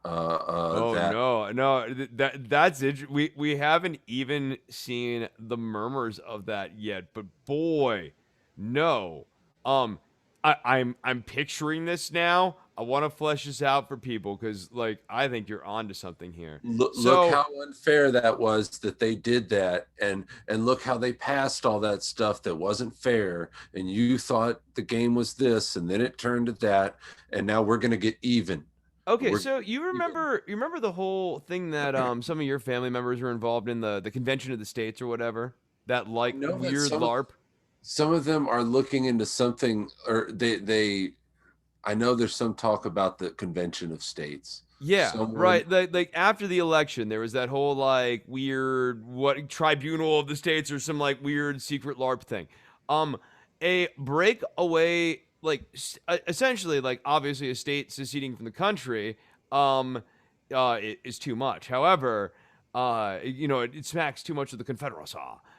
[SPEAKER 1] Oh
[SPEAKER 2] That
[SPEAKER 1] no, no, that's it. We haven't even seen the murmurs of that yet, but boy, no. Um, I'm picturing this now. I want to flesh this out for people because like I think you're onto something here.
[SPEAKER 2] look
[SPEAKER 1] So
[SPEAKER 2] how unfair that was that they did that, and look how they passed all that stuff that wasn't fair, and you thought the game was this, and then it turned to that, and now we're going to get even.
[SPEAKER 1] okay,
[SPEAKER 2] We're
[SPEAKER 1] so
[SPEAKER 2] even.
[SPEAKER 1] you remember the whole thing that some of your family members were involved in the convention of the states or whatever that
[SPEAKER 2] I
[SPEAKER 1] like
[SPEAKER 2] know that
[SPEAKER 1] weird LARP.
[SPEAKER 2] some of them are looking into something, or they I know there's some talk about the convention of states.
[SPEAKER 1] Yeah,
[SPEAKER 2] Someone.
[SPEAKER 1] right. Like after the election, there was that whole like weird what tribunal of the states or some like weird secret LARP thing. Um, a breakaway like essentially like obviously a state seceding from the country is too much. However, it smacks too much of the Confederacy.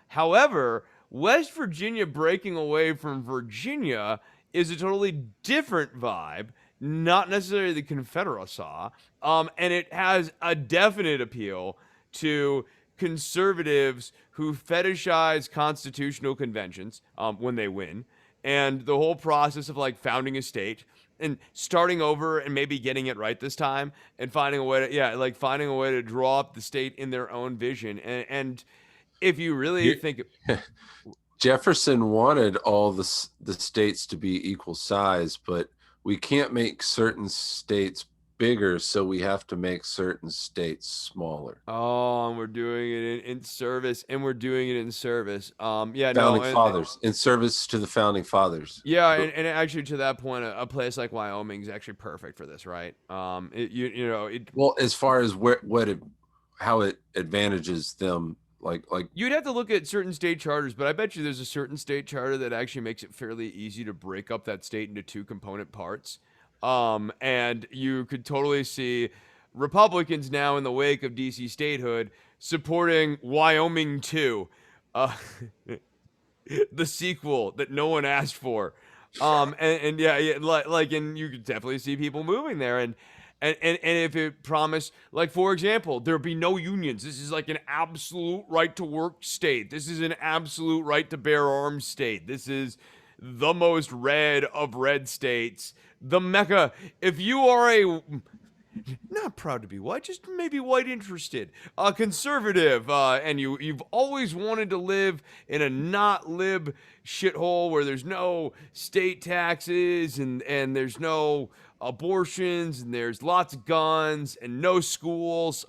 [SPEAKER 1] However, West Virginia breaking away from Virginia is a totally different vibe, not necessarily the Confederacy, and it has a definite appeal to conservatives who fetishize constitutional conventions when they win, and the whole process of like founding a state and starting over and maybe getting it right this time and finding a way to like finding a way to draw up the state in their own vision and if you really
[SPEAKER 2] You-
[SPEAKER 1] think
[SPEAKER 2] Jefferson wanted all the states to be equal size, but we can't make certain states bigger, so we have to make certain states smaller.
[SPEAKER 1] oh, and we're doing it in service, and we're doing it in service. Yeah, no,
[SPEAKER 2] Founding fathers, in service to the founding fathers.
[SPEAKER 1] yeah,
[SPEAKER 2] But
[SPEAKER 1] and actually, to that point, a place like Wyoming is actually perfect for this, right?
[SPEAKER 2] well, as far as how it advantages them, like
[SPEAKER 1] You'd have to look at certain state charters, but I bet you there's a certain state charter that actually makes it fairly easy to break up that state into two component parts. And you could totally see Republicans now in the wake of DC statehood supporting Wyoming 2. Uh, the sequel that no one asked for. And yeah, like, and you could definitely see people moving there, and if it promised, like for example, there'd be no unions. This is like an absolute right to work state. This is an absolute right to bear arms state. This is the most red of red states. The mecca. If you are a not proud to be white, just maybe white interested, conservative, and you've always wanted to live in a not lib shithole where there's no state taxes and there's no abortions and there's lots of guns and no schools,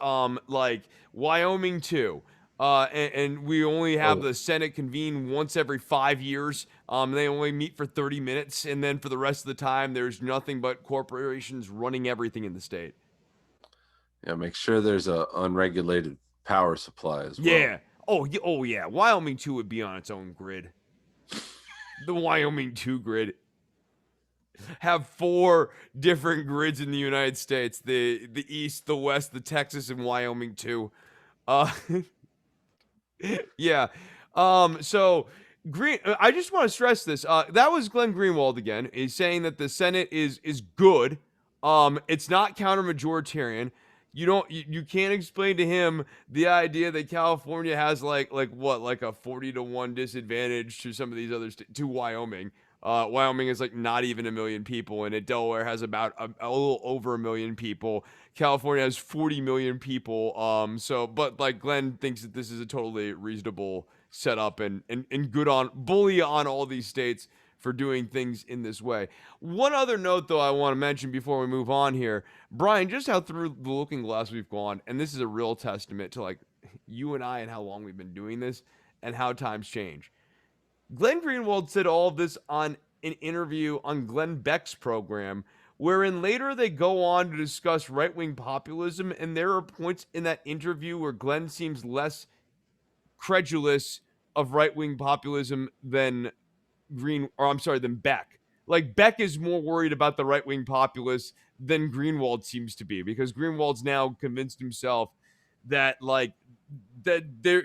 [SPEAKER 1] like Wyoming too. And we only have
[SPEAKER 2] oh
[SPEAKER 1] the Senate convene once every 5 years. They only meet for 30 minutes, and then for the rest of the time, there's nothing but corporations running everything in the state.
[SPEAKER 2] yeah, make sure there's a unregulated power supply as well.
[SPEAKER 1] Yeah. Oh yeah. Wyoming 2 would be on its own grid. The Wyoming 2 grid have four different grids in the United States: the East, the West, the Texas, and Wyoming 2. Uh, yeah. So Green. I just want to stress this. That was Glenn Greenwald again. Is saying that the Senate is good. It's not counter majoritarian. You can't explain to him the idea that California has like a 40-1 disadvantage to some of these other to Wyoming. Wyoming is like not even 1 million people, and Delaware has about a little over 1 million people. California has 40 million people. But like Glenn thinks that this is a totally reasonable setup and good on bully on all these states for doing things in this way. One other note, though, I want to mention before we move on here, Brian, just how through the looking glass we've gone, and this is a real testament to like you and I and how long we've been doing this and how times change. Glenn Greenwald said all of this on an interview on Glenn Beck's program, wherein later they go on to discuss right wing populism. And there are points in that interview where Glenn seems less credulous of right wing populism than Beck. Like Beck is more worried about the right wing populists than Greenwald seems to be, because Greenwald's now convinced himself that there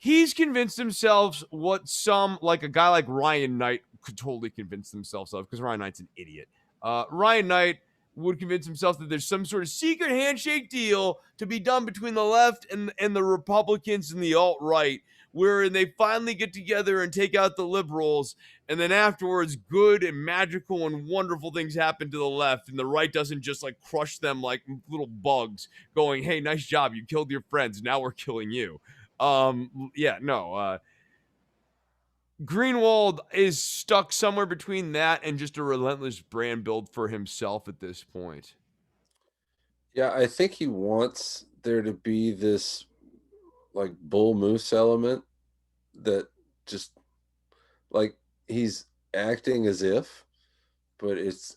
[SPEAKER 1] he's convinced himself what some like a guy like Ryan Knight could totally convince themselves of, because Ryan Knight's an idiot. Ryan Knight would convince himself that there's some sort of secret handshake deal to be done between the left and the Republicans and the alt-right, where they finally get together and take out the liberals, and then afterwards good and magical and wonderful things happen to the left, and the right doesn't just like crush them like little bugs, going, hey, nice job, you killed your friends, now we're killing you. Yeah, no, Greenwald is stuck somewhere between that and just a relentless brand build for himself at this point.
[SPEAKER 2] Yeah, I think he wants there to be this like bull moose element that just like he's acting as if, but it's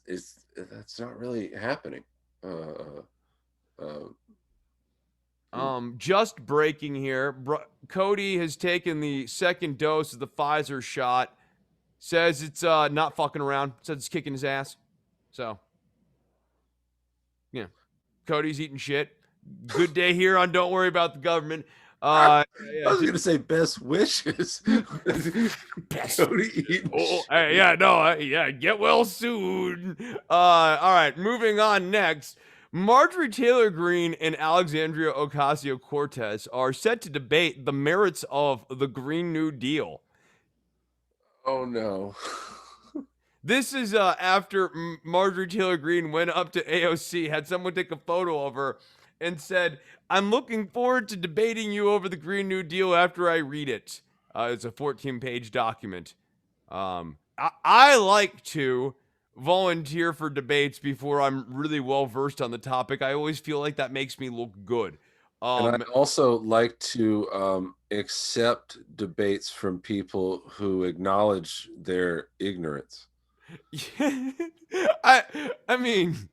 [SPEAKER 2] that's not really happening. Uh, uh,
[SPEAKER 1] Just breaking here. Cody has taken the second dose of the Pfizer shot. Says it's not fucking around. Says it's kicking his ass. So, yeah. Cody's eating shit. Good day here on Don't Worry About the Government.
[SPEAKER 2] I
[SPEAKER 1] Yeah,
[SPEAKER 2] was gonna say best wishes.
[SPEAKER 1] best.
[SPEAKER 2] Cody eating
[SPEAKER 1] Oh,
[SPEAKER 2] shit.
[SPEAKER 1] yeah, no, yeah, get well soon. All right, moving on next. Marjorie Taylor Greene and Alexandria Ocasio Cortez are set to debate the merits of the Green New Deal.
[SPEAKER 2] Oh no.
[SPEAKER 1] This is after Marjorie Taylor Greene went up to AOC, had someone take a photo of her, and said, I'm looking forward to debating you over the Green New Deal after I read it. It's a 14-page document. I like to volunteer for debates before I'm really well versed on the topic. I always feel like that makes me look good.
[SPEAKER 2] And I
[SPEAKER 1] Um,
[SPEAKER 2] also like to accept debates from people who acknowledge their ignorance.
[SPEAKER 1] I mean,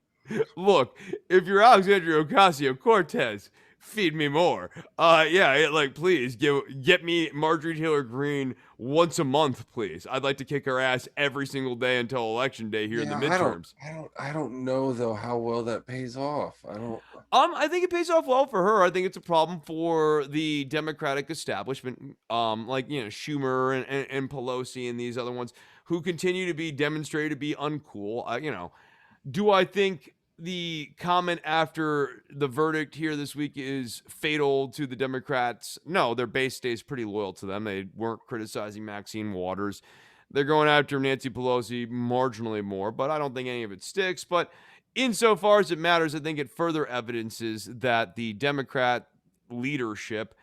[SPEAKER 1] look, if you're Alexandria Ocasio Cortez, feed me more. Yeah, like please get me Marjorie Taylor Greene once a month, please. I'd like to kick her ass every single day until election day here in the
[SPEAKER 2] Yeah,
[SPEAKER 1] midterms.
[SPEAKER 2] I don't know though how well that pays off. I don't.
[SPEAKER 1] I think it pays off well for her. I think it's a problem for the Democratic establishment, like Schumer and Pelosi and these other ones who continue to be demonstrated to be uncool. Do I think the comment after the verdict here this week is fatal to the Democrats? No, their base stays pretty loyal to them. They weren't criticizing Maxine Waters. They're going after Nancy Pelosi marginally more, but I don't think any of it sticks. But insofar as it matters, I think it further evidences that the Democrat leadership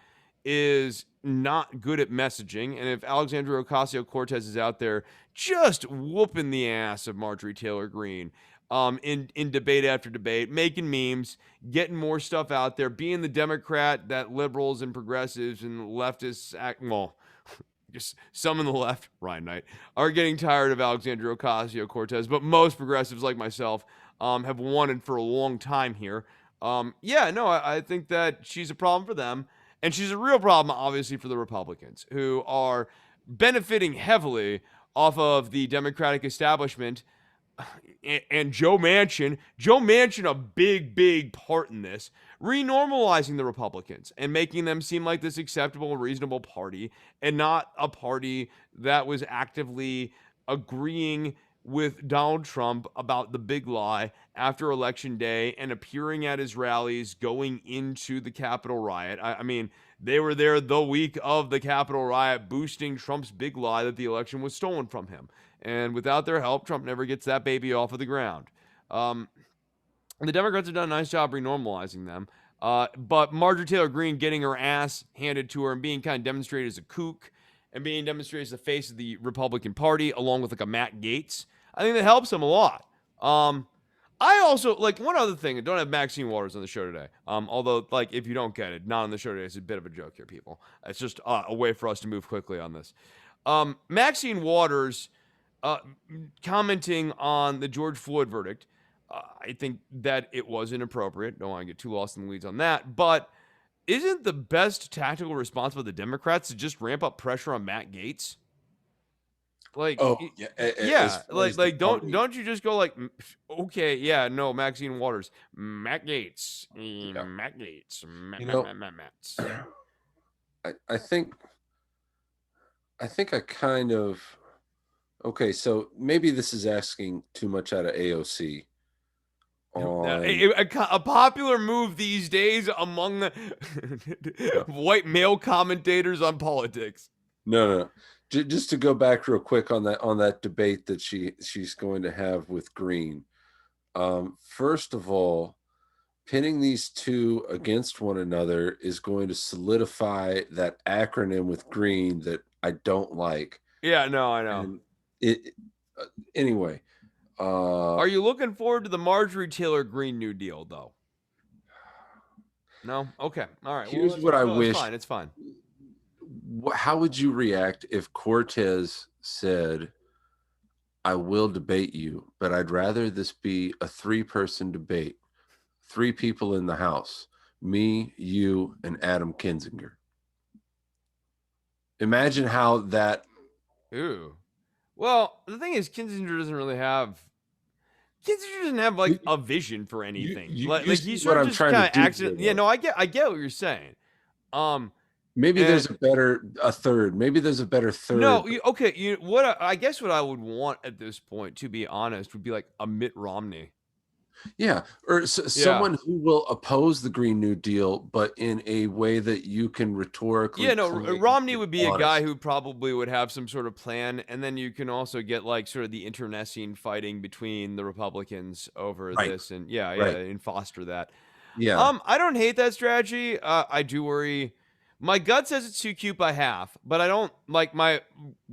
[SPEAKER 1] is not good at messaging. And if Alexandria Ocasio Cortez is out there just whooping the ass of Marjorie Taylor Greene in debate after debate, making memes, getting more stuff out there, being the Democrat that liberals and progressives and leftists act, well, just some in the left, Ryan Knight, are getting tired of Alexandria Ocasio Cortez, but most progressives like myself have wanted for a long time here. Yeah, no, I think that she's a problem for them. And she's a real problem, obviously, for the Republicans, who are benefiting heavily off of the Democratic establishment and Joe Manchin. Joe Manchin, a big part in this, renormalizing the Republicans and making them seem like this acceptable, reasonable party and not a party that was actively agreeing with Donald Trump about the big lie after Election Day and appearing at his rallies going into the Capitol riot. I mean, they were there the week of the Capitol riot, boosting Trump's big lie that the election was stolen from him. And without their help, Trump never gets that baby off of the ground. The Democrats have done a nice job renormalizing them. But Marjorie Taylor Greene getting her ass handed to her and being kind of demonstrated as a kook and being demonstrated as the face of the Republican Party, along with like a Matt Gaetz, I think that helps him a lot. I also like one other thing. I don't have Maxine Waters on the show today. Although, like, if you don't get it, not on the show today is a bit of a joke here, people. It's just a way for us to move quickly on this. Maxine Waters uh, commenting on the George Floyd verdict. I think that it was inappropriate. Don't want to get too lost in the weeds on that. But isn't the best tactical response by the Democrats to just ramp up pressure on Matt Gaetz? Like,
[SPEAKER 2] Oh yeah, as
[SPEAKER 1] yeah,
[SPEAKER 2] far as the party,
[SPEAKER 1] don't you just go like, okay, yeah, no, Maxine Waters, Matt Gaetz,
[SPEAKER 2] yeah.
[SPEAKER 1] Matt Gaetz,
[SPEAKER 2] You know,
[SPEAKER 1] Matt.
[SPEAKER 2] I think I kind of okay. So maybe this is asking too much out of AOC. on.
[SPEAKER 1] A popular move these days among
[SPEAKER 2] No,
[SPEAKER 1] white male commentators on politics.
[SPEAKER 2] no. Just to go back real quick on that debate that she's going to have with Green. First of all, pinning these two against one another is going to solidify that acronym with Green that I don't like.
[SPEAKER 1] Yeah, no, I know.
[SPEAKER 2] And it anyway.
[SPEAKER 1] Are you looking forward to the Marjorie Taylor Greene New Deal, though? No? Okay. All right. Well,
[SPEAKER 2] Here's what I
[SPEAKER 1] it's
[SPEAKER 2] wish.
[SPEAKER 1] fine. It's fine.
[SPEAKER 2] How would you react if Cortez said, "I will debate you, but I'd rather this be a three-person debate, three people in the house, me, you, and Adam Kinzinger." Imagine how that.
[SPEAKER 1] Ooh. Well, the thing is, Kissinger doesn't have like a vision for anything.
[SPEAKER 2] You
[SPEAKER 1] Like he
[SPEAKER 2] see what
[SPEAKER 1] sort of
[SPEAKER 2] I'm
[SPEAKER 1] just
[SPEAKER 2] trying to
[SPEAKER 1] kind of
[SPEAKER 2] do
[SPEAKER 1] accident.
[SPEAKER 2] here,
[SPEAKER 1] Yeah,
[SPEAKER 2] though.
[SPEAKER 1] no, I get what you're saying. Um,
[SPEAKER 2] Maybe there's
[SPEAKER 1] and
[SPEAKER 2] a third. Maybe there's a better third.
[SPEAKER 1] no, okay. I guess what I would want at this point, to be honest, would be like a Mitt Romney.
[SPEAKER 2] Yeah, or
[SPEAKER 1] Yeah.
[SPEAKER 2] someone who will oppose the Green New Deal, but in a way that you can
[SPEAKER 1] Yeah,
[SPEAKER 2] rhetorically
[SPEAKER 1] no,
[SPEAKER 2] claim
[SPEAKER 1] Romney
[SPEAKER 2] is
[SPEAKER 1] would be a guy
[SPEAKER 2] honest.
[SPEAKER 1] who probably would have some sort of plan, and then you can also get like sort of the internecine fighting between the Republicans over
[SPEAKER 2] Right,
[SPEAKER 1] this, and yeah,
[SPEAKER 2] right.
[SPEAKER 1] and foster that.
[SPEAKER 2] Yeah,
[SPEAKER 1] I don't hate that strategy. I do worry. My gut says it's too cute by half, but I don't like my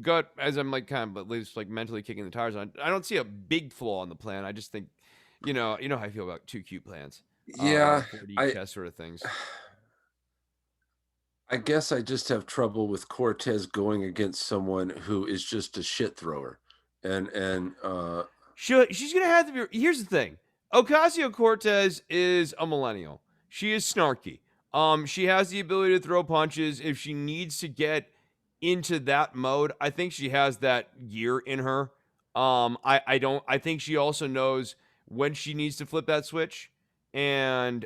[SPEAKER 1] gut as I'm like kind of at least like mentally kicking the tires on. I don't see a big flaw in the plan. I just think, you know how I feel about too cute plans,
[SPEAKER 2] yeah.
[SPEAKER 1] 4D
[SPEAKER 2] I
[SPEAKER 1] chess sort of things.
[SPEAKER 2] I guess I just have trouble with Cortez going against someone who is just a shit thrower, and
[SPEAKER 1] She's gonna have to be. Here's the thing: Ocasio Cortez is a millennial. She is snarky. She has the ability to throw punches. If she needs to get into that mode, I think she has that gear in her. I don't. I think she also knows when she needs to flip that switch, and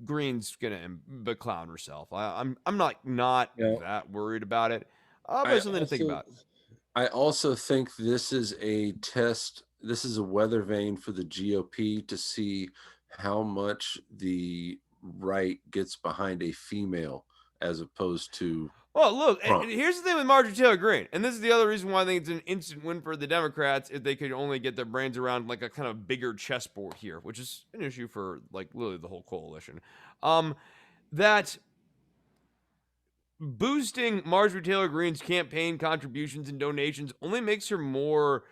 [SPEAKER 1] Green's gonna clown herself. I'm not
[SPEAKER 2] yeah.
[SPEAKER 1] that worried about it. But
[SPEAKER 2] I
[SPEAKER 1] it's something to think
[SPEAKER 2] also
[SPEAKER 1] about.
[SPEAKER 2] I also think this is a test. This is a weather vane for the GOP to see how much the right gets behind a female as opposed to
[SPEAKER 1] Well, look,
[SPEAKER 2] Trump.
[SPEAKER 1] and here's the thing with Marjorie Taylor Greene, and this is the other reason why I think it's an instant win for the Democrats if they could only get their brains around like a kind of bigger chessboard here, which is an issue for like literally the whole coalition. Um, that boosting Marjorie Taylor Greene's campaign contributions and donations only makes her more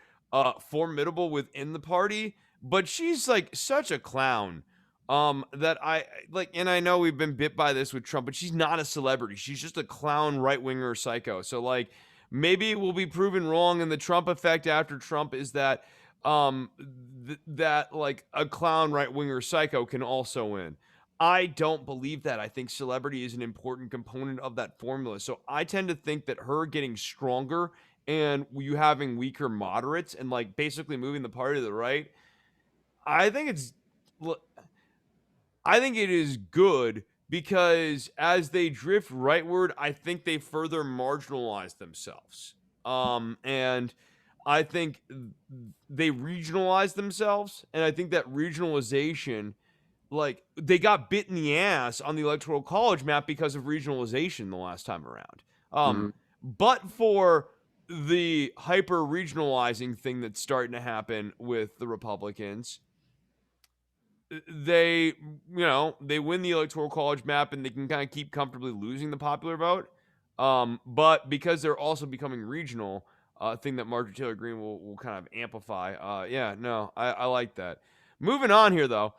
[SPEAKER 1] formidable within the party, but she's like such a clown that I like, and I know we've been bit by this with Trump, but she's not a celebrity. She's just a clown right-winger psycho. So like maybe we'll be proven wrong, and the Trump effect after Trump is that that like a clown right-winger psycho can also win. I don't believe that. I think celebrity is an important component of that formula. So I tend to think that her getting stronger and you having weaker moderates and like basically moving the party to the right, I think it's I think it is good because as they drift rightward, I think they further marginalize themselves. And I think they regionalize themselves, and I think that regionalization, like they got bit in the ass on the electoral college map because of regionalization the last time around.
[SPEAKER 2] Mhm.
[SPEAKER 1] But for the hyper regionalizing thing that's starting to happen with the Republicans, they they win the electoral college map and they can kind of keep comfortably losing the popular vote. But because they're also becoming regional, thing that Marjorie Taylor Greene will kind of amplify. Yeah, no, I like that. Moving on here though.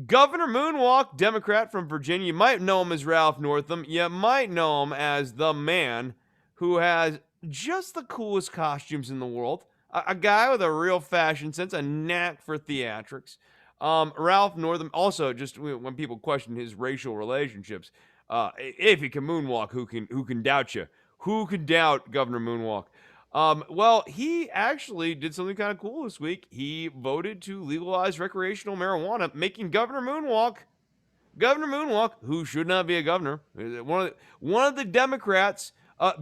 [SPEAKER 1] Governor Moonwalk, Democrat from Virginia. You might know him as Ralph Northam. You might know him as the man who has just the coolest costumes in the world. A guy with a real fashion sense, a knack for theatrics. Ralph Northam, also, just when people question his racial relationships, if he can moonwalk, who can doubt you? Who can doubt Governor Moonwalk? Well, he actually did something kind of cool this week. He voted to legalize recreational marijuana, making Governor Moonwalk, who should not be a governor, one of the Democrats,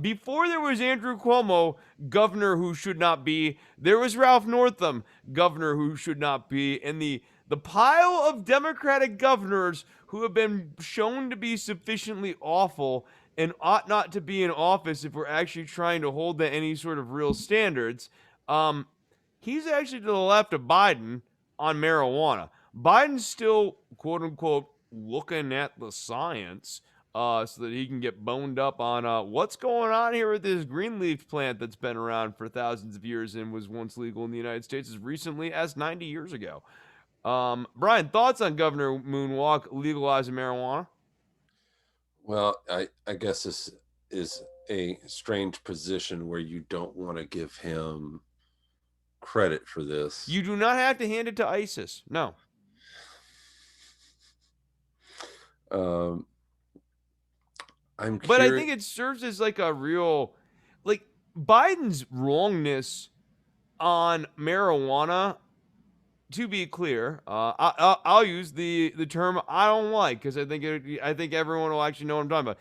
[SPEAKER 1] Before there was Andrew Cuomo, governor who should not be, there was Ralph Northam, governor who should not be, and the pile of Democratic governors who have been shown to be sufficiently awful and ought not to be in office if we're actually trying to hold to any sort of real standards. Um, he's actually to the left of Biden on marijuana. Biden's still, quote unquote, looking at the science so that he can get boned up on what's going on here with this Greenleaf plant that's been around for thousands of years and was once legal in the United States as recently as 90 years ago. Brian, thoughts on Governor Moonwalk legalizing marijuana?
[SPEAKER 2] Well, I guess this is a strange position where you don't want to give him credit for this.
[SPEAKER 1] You do not have to hand it to ISIS. No.
[SPEAKER 2] Um, I'm
[SPEAKER 1] But I
[SPEAKER 2] curious.
[SPEAKER 1] think it serves as like a real, like Biden's wrongness on marijuana. To be clear, I'll use the term I don't like because I think everyone will actually know what I'm talking about.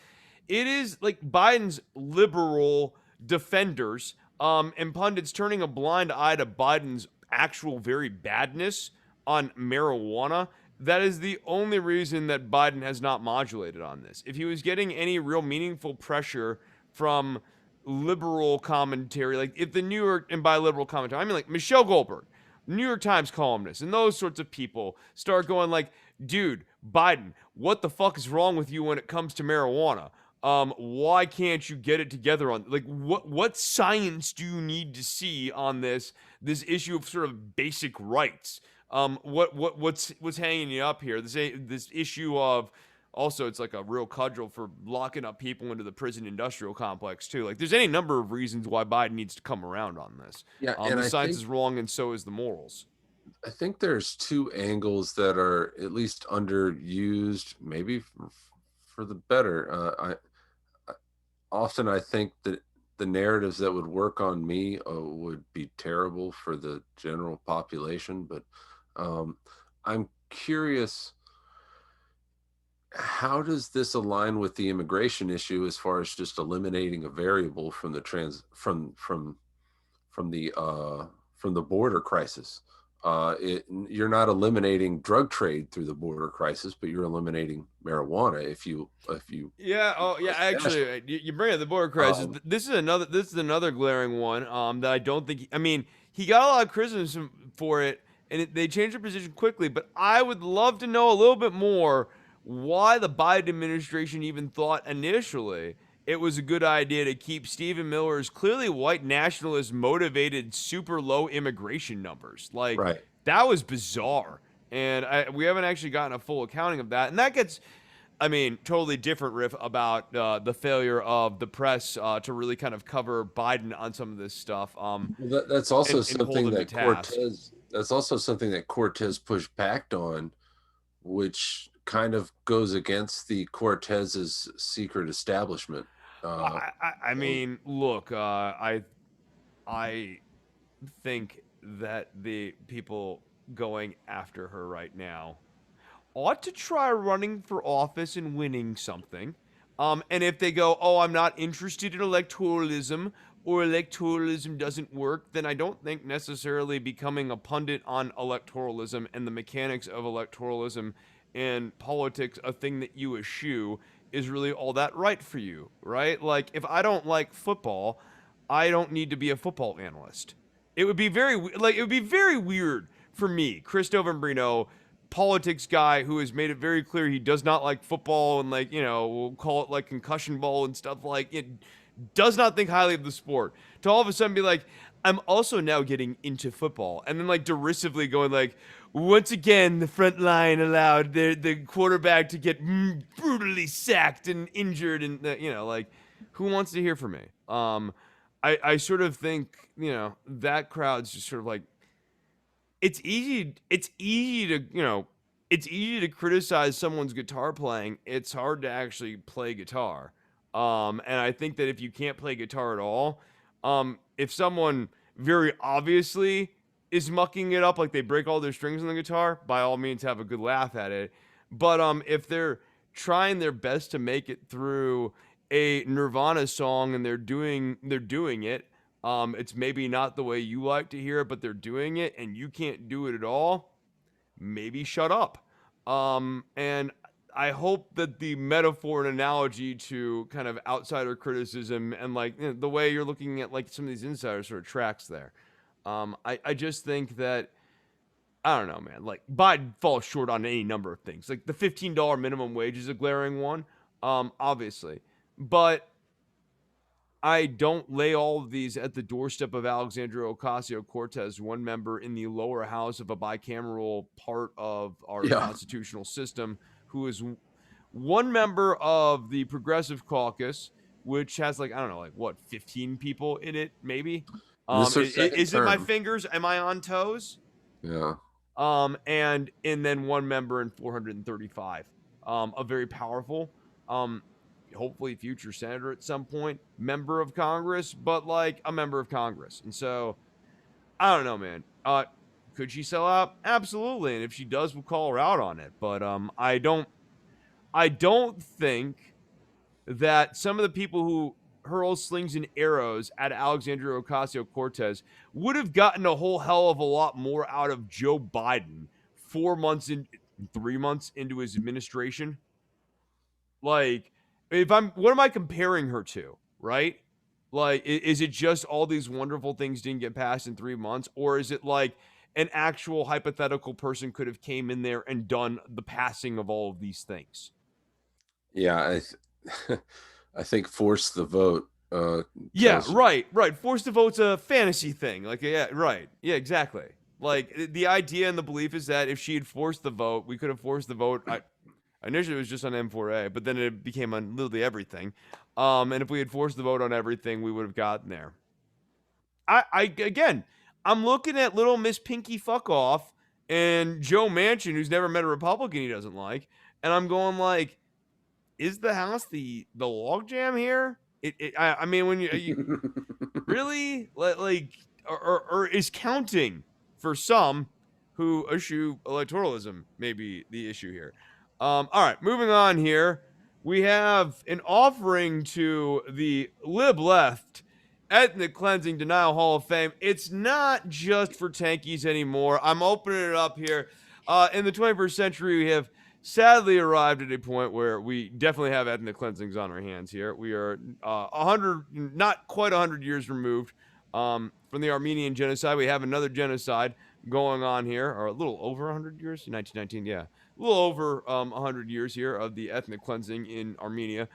[SPEAKER 1] It is like Biden's liberal defenders and pundits turning a blind eye to Biden's actual very badness on marijuana. That is the only reason that Biden has not modulated on this. If he was getting any real meaningful pressure from liberal commentary, like if the New York, and by liberal commentary, I mean like Michelle Goldberg, New York Times columnists, and those sorts of people start going like, dude, Biden, what the fuck is wrong with you when it comes to marijuana? Why can't you get it together on like what science do you need to see on this issue of sort of basic rights? What's hanging you up here? This issue of also it's like a real cudgel for locking up people into the prison industrial complex too. Like there's any number of reasons why Biden needs to come around on this.
[SPEAKER 2] Yeah, and
[SPEAKER 1] The science is wrong and so is the morals.
[SPEAKER 2] I think there's two angles that are at least underused, maybe for the better. Often I think that the narratives that would work on me would be terrible for the general population. But I'm curious, how does this align with the immigration issue as far as just eliminating a variable from the from the border crisis? You're not eliminating drug trade through the border crisis, but you're eliminating marijuana if you
[SPEAKER 1] Yeah. Oh, yeah. Actually, you bring up the border crisis.
[SPEAKER 2] um,
[SPEAKER 1] This is another glaring one. That I don't think. I mean, he got a lot of criticism for it, and they changed their position quickly. But I would love to know a little bit more why the Biden administration even thought initially it was a good idea to keep Stephen Miller's clearly white nationalist motivated super low immigration numbers. Like
[SPEAKER 2] right.
[SPEAKER 1] that was bizarre. And we haven't actually gotten a full accounting of that. And that gets, I mean, totally different riff about the failure of the press to really kind of cover Biden on some of this stuff.
[SPEAKER 2] Well, that's also
[SPEAKER 1] And hold
[SPEAKER 2] something
[SPEAKER 1] him to
[SPEAKER 2] that
[SPEAKER 1] task.
[SPEAKER 2] Cortez. That's also something that Cortez pushed back on, which kind of goes against the Cortez's secret establishment. Uh,
[SPEAKER 1] I
[SPEAKER 2] and
[SPEAKER 1] mean, look, I think that the people going after her right now ought to try running for office and winning something. And if they go, oh, I'm not interested in electoralism or electoralism doesn't work, then I don't think necessarily becoming a pundit on electoralism and the mechanics of electoralism and politics, a thing that you eschew, is really all that right for you, right? Like, if I don't like football, I don't need to be a football analyst. It would be it would be very weird for me, Chris Novembrino, politics guy who has made it very clear he does not like football and like we'll call it like concussion ball and stuff like it does not think highly of the sport to all of a sudden be like I'm also now getting into football and then like derisively going like once again the front line allowed the quarterback to get brutally sacked and injured and like who wants to hear from me. I sort of think that crowd's just sort of like it's easy to criticize someone's guitar playing. It's hard to actually play guitar. And I think that if you can't play guitar at all, if someone very obviously is mucking it up, like they break all their strings on the guitar, by all means have a good laugh at it. But if they're trying their best to make it through a Nirvana song and they're doing it. It's maybe not the way you like to hear it, but they're doing it and you can't do it at all. Maybe shut up. And I hope that the metaphor and analogy to kind of outsider criticism and like the way you're looking at like some of these insiders sort of tracks there. I just think that I don't know, man. Like Biden falls short on any number of things. Like the $15 minimum wage is a glaring one, obviously, but I don't lay all of these at the doorstep of Alexandria Ocasio Cortez, one member in the lower house of a bicameral part of our
[SPEAKER 2] Yeah.
[SPEAKER 1] constitutional system, who is one member of the Progressive Caucus, which has like, I don't know, like what, 15 people in it, maybe?
[SPEAKER 2] This is her second
[SPEAKER 1] Is it my
[SPEAKER 2] term.
[SPEAKER 1] fingers? Am I on toes?
[SPEAKER 2] Yeah.
[SPEAKER 1] And then one member in 435. A very powerful, um, hopefully future senator at some point, member of Congress, but like a member of Congress. And so I don't know, man. Could she sell out? Absolutely. And if she does, we'll call her out on it. But I don't think that some of the people who hurl slings and arrows at Alexandria Ocasio Cortez would have gotten a whole hell of a lot more out of Joe Biden 4 months in, 3 months into his administration. Like, what am I comparing her to, right? Like, is it just all these wonderful things didn't get passed in 3 months, or is it like an actual hypothetical person could have came in there and done the passing of all of these things?
[SPEAKER 2] Yeah. I think force the vote
[SPEAKER 1] Yeah,
[SPEAKER 2] tells you.
[SPEAKER 1] right. Forced to vote's a fantasy thing. Like, yeah, right. Yeah, exactly. Like the idea and the belief is that if she had forced the vote, we could have forced the vote. Initially it was just on M4A, but then it became on literally everything. And if we had forced the vote on everything, we would have gotten there. I again, I'm looking at little Miss Pinky Fuck Off and Joe Manchin, who's never met a Republican he doesn't like, and I'm going like, is the House the logjam here? I mean, when you really like or is counting for some who issue electoralism may be the issue here. All right, moving on here. We have an offering to the lib left ethnic cleansing denial hall of fame. It's not just for tankies anymore. I'm opening it up here. In the 21st century, we have sadly arrived at a point where we definitely have ethnic cleansings on our hands here. We are 100, not quite 100 years removed from the Armenian genocide. We have another genocide going on here, or a little over 100 years, 1919, yeah. A little over 100 years here of the ethnic cleansing in Armenia.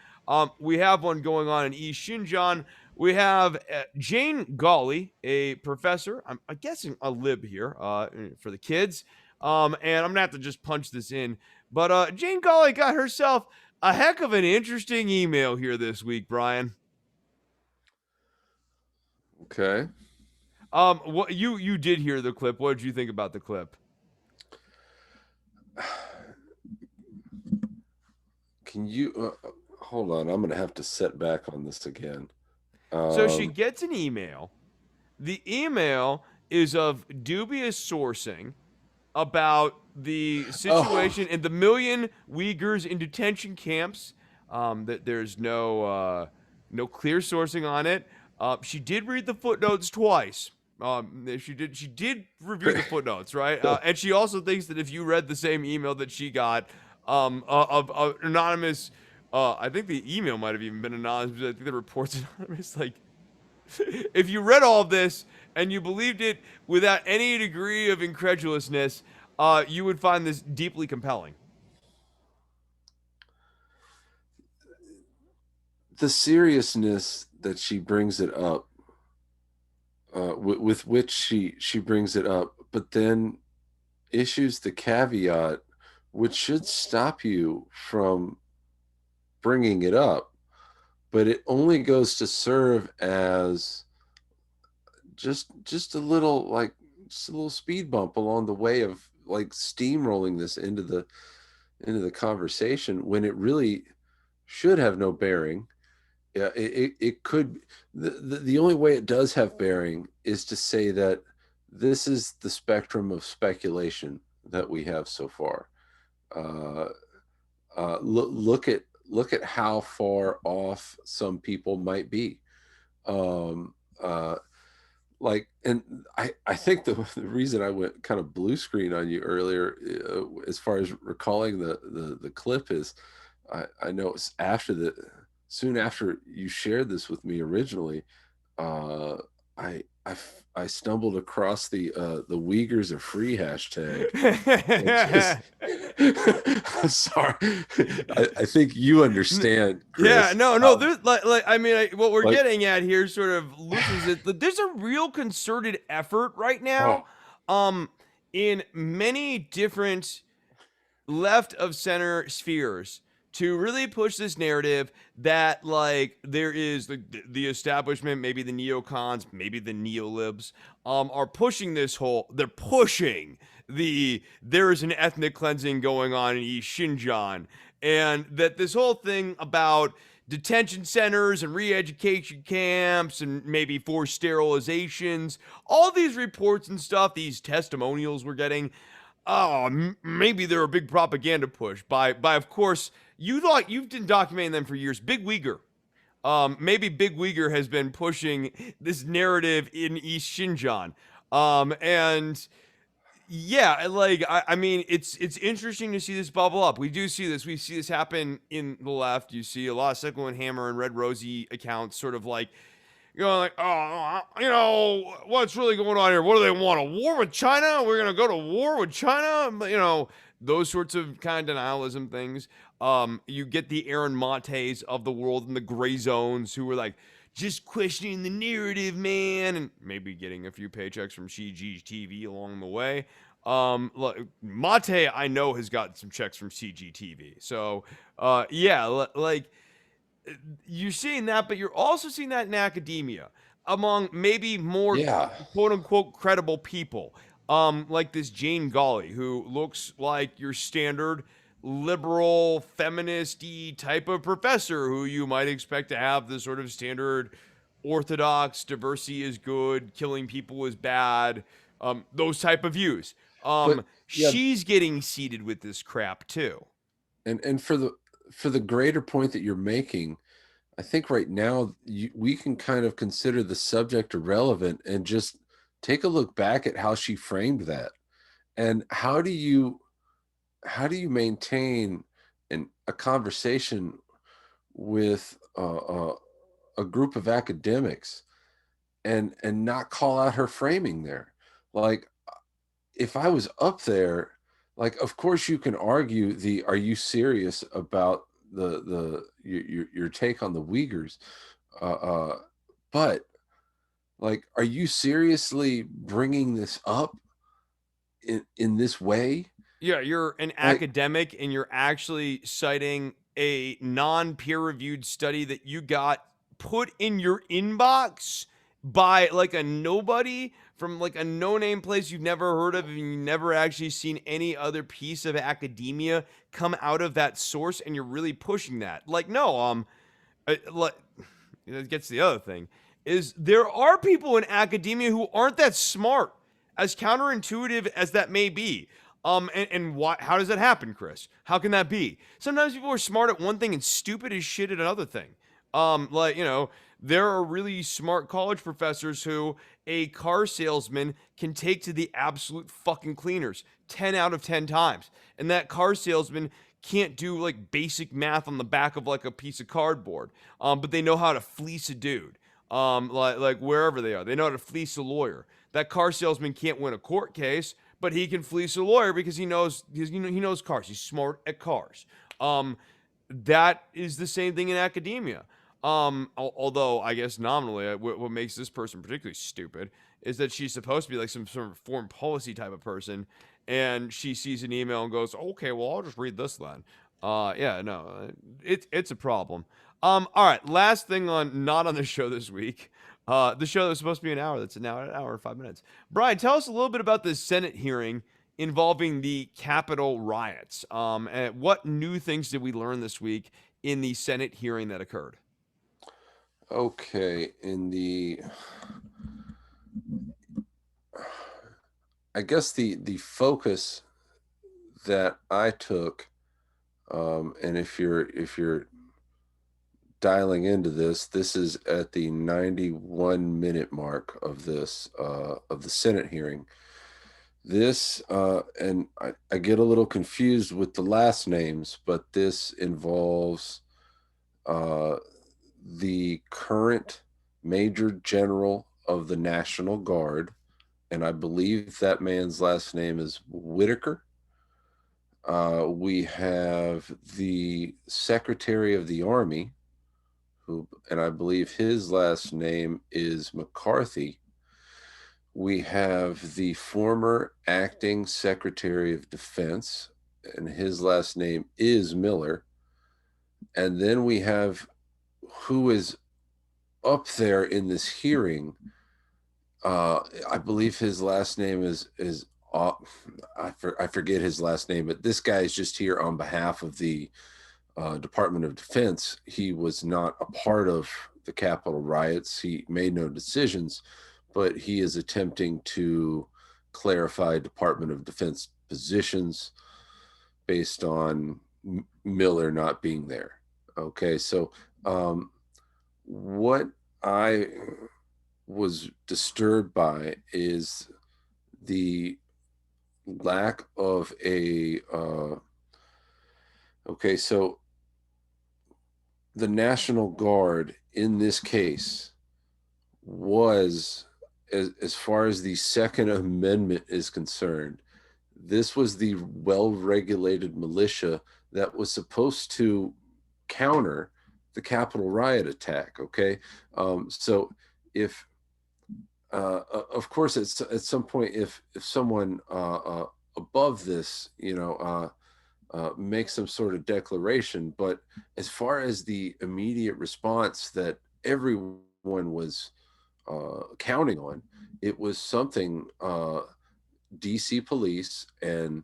[SPEAKER 1] We have one going on in East Xinjiang. We have Jane Gawley, a professor, I'm guessing a lib here for the kids. And I'm going to have to just punch this in. But Jane Gawley got herself a heck of an interesting email here this week, Brian.
[SPEAKER 2] Okay.
[SPEAKER 1] What you did hear the clip. What did you think about the clip?
[SPEAKER 2] Can you hold on? I'm going to have to set back on this again.
[SPEAKER 1] So she
[SPEAKER 2] Um,
[SPEAKER 1] gets an email. The email is of dubious sourcing about the
[SPEAKER 2] oh,
[SPEAKER 1] situation in the million Uyghurs in detention camps. That there's no clear sourcing on it. She did read the footnotes twice. She did review the footnotes, right? And she also thinks that if you read the same email that she got of anonymous, I think the email might have even been anonymous. I think the report's anonymous. Like, if you read all of this and you believed it without any degree of incredulousness, you would find this deeply compelling.
[SPEAKER 2] the seriousness that she brings it up, with which she brings it up, but then issues the caveat, which should stop you from bringing it up, but it only goes to serve as just a little like just a little speed bump along the way of like steamrolling this into the conversation when it really should have no bearing. Yeah, it could. The only way it does have bearing is to say that this is the spectrum of speculation that we have so far. Look look at how far off some people might be. Um, uh, and I think the reason I went kind of blue screen on you earlier, as far as recalling the clip, is I know it's soon after you shared this with me originally, uh, I stumbled across the Uyghurs are free hashtag, and just sorry, I think you understand,
[SPEAKER 1] Yeah,
[SPEAKER 2] Chris.
[SPEAKER 1] no.
[SPEAKER 2] How
[SPEAKER 1] There's I mean, what we're
[SPEAKER 2] like
[SPEAKER 1] getting at here sort of loosens it. There's a real concerted effort right now,
[SPEAKER 2] oh
[SPEAKER 1] um, in many different left of center spheres to really push this narrative that like there is the establishment, maybe the neocons, maybe the neolibs, are pushing this whole. They're pushing there is an ethnic cleansing going on in East Xinjiang, and that this whole thing about detention centers and re-education camps and maybe forced sterilizations, all these reports and stuff, these testimonials we're getting, oh, maybe they're a big propaganda push by of course you've been documenting them for years. Big Uyghur, maybe Big Uyghur has been pushing this narrative in East Xinjiang, and yeah, like I mean, it's interesting to see this bubble up. We do see this. We see this happen in the left. You see a lot of Sickle and Hammer and Red Rosie accounts, sort of like like, oh, what's really going on here? What do they want? A war with China? We're gonna go to war with China? Those sorts of kind of denialism things. You get the Aaron Montes of the world in the gray zones who were like just questioning the narrative, man, and maybe getting a few paychecks from CGTV along the way. Look, Mate, I know, has gotten some checks from CGTV. So, yeah, like you're seeing that, but you're also seeing that in academia among maybe more
[SPEAKER 2] yeah,
[SPEAKER 1] quote unquote credible people. Like this Jane Golly, who looks like your standard liberal feminist type of professor who you might expect to have the sort of standard orthodox diversity is good, killing people is bad, those type of views.
[SPEAKER 2] but yeah,
[SPEAKER 1] She's getting seated with this crap too.
[SPEAKER 2] and for the greater point that you're making, I think right now we can kind of consider the subject irrelevant and just take a look back at how she framed that. And how do you maintain a conversation with a group of academics and not call out her framing there? Like, if I was up there, like, of course you can argue the are you serious about your take on the Uyghurs, uh, uh, but like, are you seriously bringing this up in this way?
[SPEAKER 1] Yeah, you're an
[SPEAKER 2] Like,
[SPEAKER 1] academic and you're actually citing a non peer reviewed study that you got put in your inbox by like a nobody from like a no name place you've never heard of and you've never actually seen any other piece of academia come out of that source, and you're really pushing that. Like, no, like that gets to the other thing is there are people in academia who aren't that smart, as counterintuitive as that may be. And why? How does that happen, Chris? How can that be? Sometimes people are smart at one thing and stupid as shit at another thing. Like there are really smart college professors who a car salesman can take to the absolute fucking cleaners 10 out of 10 times, and that car salesman can't do like basic math on the back of like a piece of cardboard. But they know how to fleece a dude. Like wherever they are, they know how to fleece a lawyer. That car salesman can't win a court case, but he can fleece a lawyer because he knows cars. He's smart at cars. That is the same thing in academia. Although I guess nominally, what makes this person particularly stupid is that she's supposed to be like some sort of foreign policy type of person, and she sees an email and goes, "Okay, well, I'll just read this then." Yeah, no, it's a problem. All right, last thing on not on the show this week. The show that was supposed to be an hour, that's now an hour and 5 minutes. Brian, tell us a little bit about this Senate hearing involving the Capitol riots. And what new things did we learn this week in the Senate hearing that occurred?
[SPEAKER 2] okay, in the I guess the focus that I took, and if you're dialing into this. This is at the 91-minute mark of this of the Senate hearing. This and I get a little confused with the last names, but this involves uh, the current Major General of the National Guard, and I believe that man's last name is Whitaker. We have the Secretary of the Army, who, and I believe his last name is McCarthy. We have the former acting Secretary of Defense, and his last name is Miller. And then we have who is up there in this hearing. I believe his last name is I forget his last name, but this guy is just here on behalf of the Department of Defense. He was not a part of the Capitol riots. He made no decisions, but he is attempting to clarify Department of Defense positions based on Miller not being there. Okay, so what I was disturbed by is the lack of a okay, so the National Guard in this case was, as far as the Second Amendment is concerned, this was the well-regulated militia that was supposed to counter the Capitol riot attack. Okay, so if of course at some point if someone above this, make some sort of declaration, but as far as the immediate response that everyone was counting on, it was something DC police and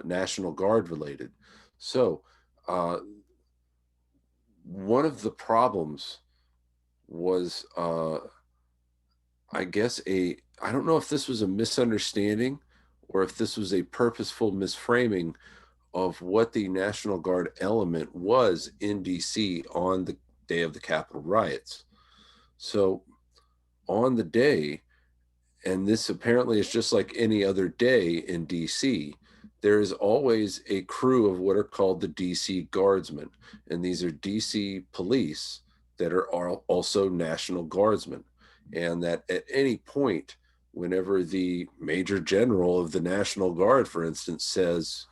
[SPEAKER 2] National Guard related. So one of the problems was I guess I don't know if this was a misunderstanding or if this was a purposeful misframing of what the National Guard element was in DC on the day of the Capitol riots. So on the day, and this apparently is just like any other day in DC, there is always a crew of what are called the DC Guardsmen. And these are DC police that are also National Guardsmen. And that at any point, whenever the Major General of the National Guard, for instance, says,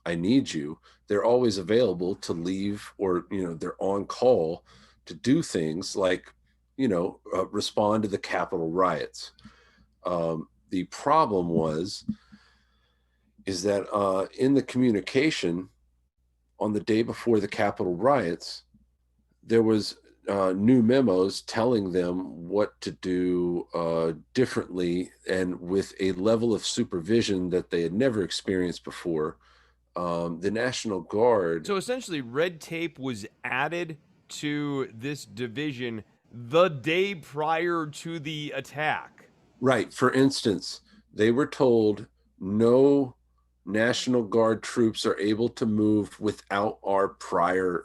[SPEAKER 2] I need you, they're always available to leave, or, they're on call to do things like, respond to the Capitol riots. The problem is that in the communication on the day before the Capitol riots, there was new memos telling them what to do differently and with a level of supervision that they had never experienced before. The National Guard.
[SPEAKER 1] So essentially, red tape was added to this division the day prior to the attack.
[SPEAKER 2] Right. For instance, they were told no National Guard troops are able to move without our prior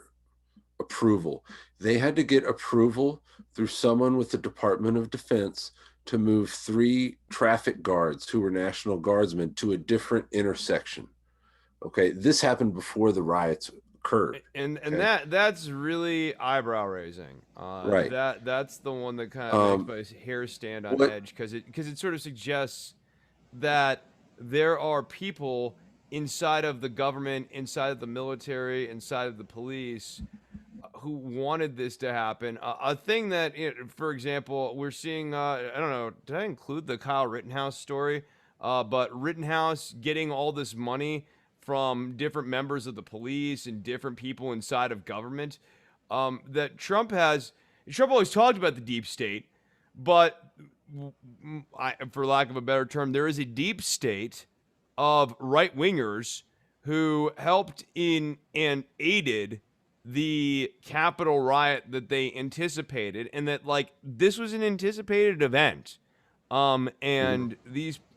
[SPEAKER 2] approval. They had to get approval through someone with the Department of Defense to move 3 traffic guards who were National Guardsmen to a different intersection. Okay, this happened before the riots occurred.
[SPEAKER 1] And
[SPEAKER 2] Okay?
[SPEAKER 1] that's really eyebrow raising.
[SPEAKER 2] Right.
[SPEAKER 1] That's the one that kind of makes my hair stand on
[SPEAKER 2] What?
[SPEAKER 1] edge, because it sort of suggests that there are people inside of the government, inside of the military, inside of the police who wanted this to happen. A thing that, for example, we're seeing. I don't know. Did I include the Kyle Rittenhouse story? But Rittenhouse getting all this money from different members of the police and different people inside of government. That Trump has. Trump always talked about the deep state, but for lack of a better term, there is a deep state of right wingers who helped in and aided the Capitol riot that they anticipated, and that like this was an anticipated event. And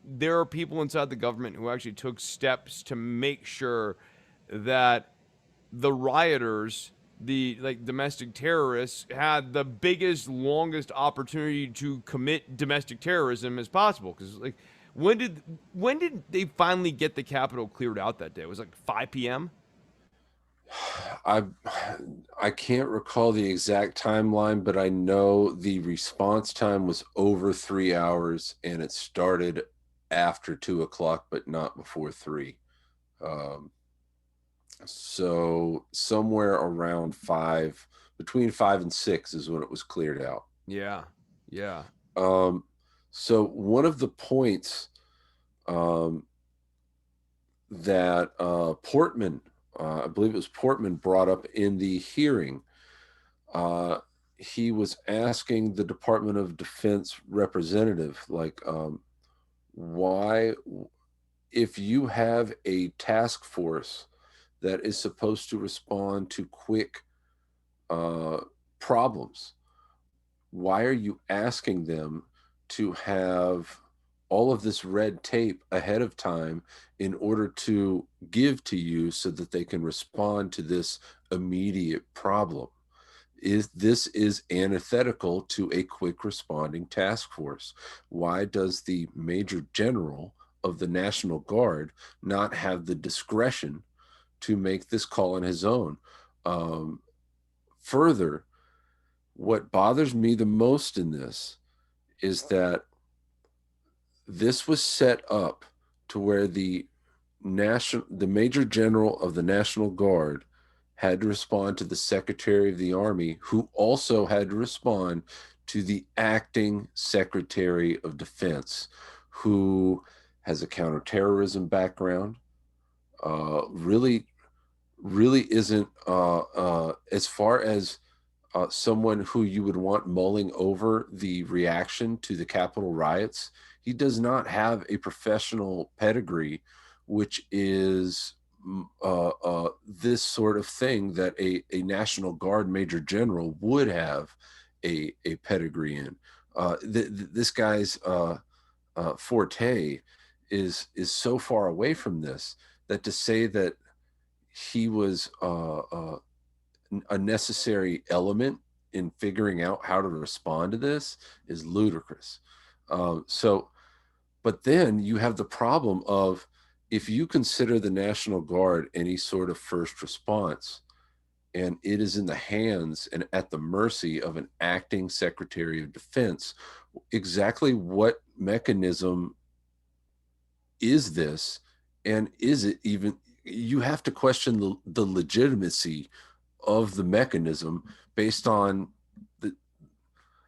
[SPEAKER 1] there are people inside the government who actually took steps to make sure that the rioters the like domestic terrorists had the biggest, longest opportunity to commit domestic terrorism as possible. Because like, when did when did they finally get the Capitol cleared out that day? It was like 5 p.m.
[SPEAKER 2] I I can't recall the exact timeline, but I know the response time was over 3 hours, and it started after 2 o'clock, but not before three. Um, so somewhere around five, between 5 and 6 is when it was cleared out.
[SPEAKER 1] Yeah, yeah,
[SPEAKER 2] Um, so one of the points um, that Portman, I believe it was Portman, brought up in the hearing. Uh, he was asking the Department of Defense representative, like, why, if you have a task force that is supposed to respond to quick uh, problems, why are you asking them to have all of this red tape ahead of time in order to give to you so that they can respond to this immediate problem? Is antithetical to a quick responding task force. Why does the Major General of the National Guard not have the discretion to make this call on his own? Um, Further, what bothers me the most in this is that this was set up to where the Major General of the National Guard had to respond to the Secretary of the Army, who also had to respond to the acting Secretary of Defense, who has a counterterrorism background. Really, really isn't, as far as someone who you would want mulling over the reaction to the Capitol riots. He does not have a professional pedigree, which is this sort of thing that a National Guard Major General would have a pedigree in. This guy's forte is so far away from this that to say that he was a necessary element in figuring out how to respond to this is ludicrous. So, but then you have the problem of, if you consider the National Guard any sort of first response, and it is in the hands and at the mercy of an acting Secretary of Defense, exactly what mechanism is this? And is it even, you have to question the legitimacy of the mechanism based on the,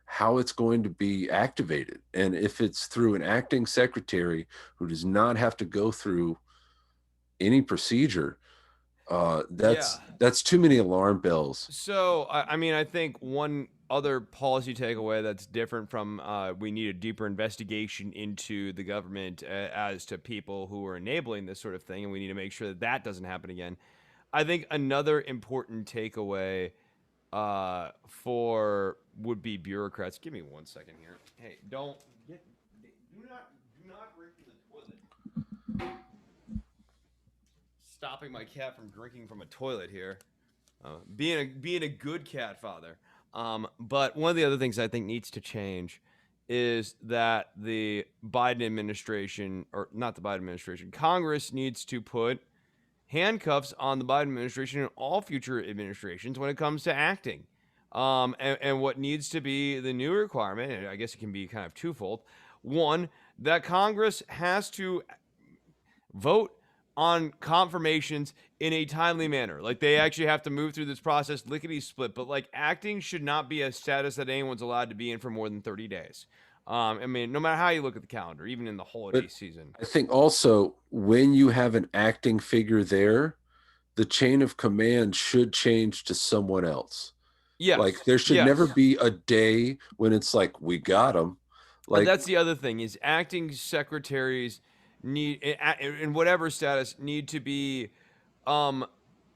[SPEAKER 2] how it's going to be activated. And if it's through an acting secretary who does not have to go through any procedure,
[SPEAKER 1] yeah.
[SPEAKER 2] that's too many alarm bells.
[SPEAKER 1] So, I mean, I think one other policy takeaway that's different from we need a deeper investigation into the government as to people who are enabling this sort of thing, and we need to make sure that that doesn't happen again. I think another important takeaway for would be bureaucrats. Give me 1 second here. Hey, don't get. Do not drink from the toilet. Stopping my cat from drinking from a toilet here. Being a good cat father. But one of the other things I think needs to change is that the Biden administration, or not the Biden administration, Congress needs to put handcuffs on the Biden administration and all future administrations when it comes to acting. And what needs to be the new requirement, and I guess it can be kind of twofold. One, that Congress has to vote on confirmations in a timely manner. Like, they actually have to move through this process lickety split. But like, acting should not be a status that anyone's allowed to be in for more than 30 days. I mean, no matter how you look at the calendar, even in the holiday
[SPEAKER 2] But
[SPEAKER 1] season.
[SPEAKER 2] I think also, when you have an acting figure there, the chain of command should change to someone else. Like,
[SPEAKER 1] Yes,
[SPEAKER 2] there should never
[SPEAKER 1] yes.
[SPEAKER 2] be a day when it's like, we got him. Like,
[SPEAKER 1] That's the other thing is acting secretaries need in whatever status need to be um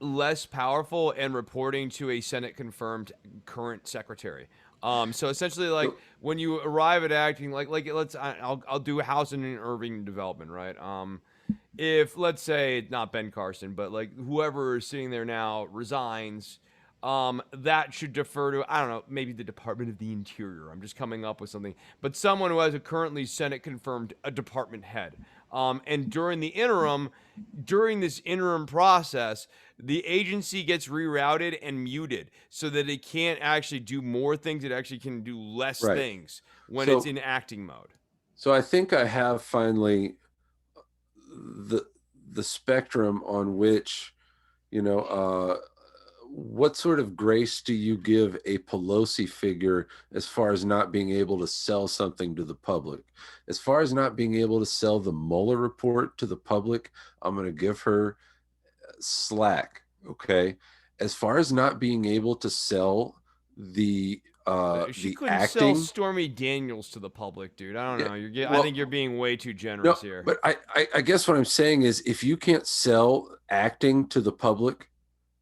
[SPEAKER 1] less powerful and reporting to a Senate confirmed current secretary. So essentially, like, when you arrive at acting, like I'll do housing and urban development, right? If, let's say, not Ben Carson, but like whoever is sitting there now resigns, that should defer to, I don't know, maybe the Department of the Interior. I'm just coming up with something, but someone who has a currently Senate confirmed a department head. And during this interim process, the agency gets rerouted and muted so that it can't actually do more things. It actually can do less
[SPEAKER 2] Right.
[SPEAKER 1] things when it's
[SPEAKER 2] So,
[SPEAKER 1] in acting mode.
[SPEAKER 2] so I think I have finally the the spectrum on which, you know, what sort of grace do you give a Pelosi figure as far as not being able to sell something to the public? As far as not being able to sell the Mueller report to the public, I'm going to give her slack. Okay. As far as not being able to sell
[SPEAKER 1] She
[SPEAKER 2] the
[SPEAKER 1] couldn't sell
[SPEAKER 2] acting,
[SPEAKER 1] Stormy Daniels to the public, dude. I don't
[SPEAKER 2] yeah,
[SPEAKER 1] know. I think you're
[SPEAKER 2] well,
[SPEAKER 1] being way too
[SPEAKER 2] no,
[SPEAKER 1] generous here.
[SPEAKER 2] but I guess what I'm saying is if you can't sell acting to the public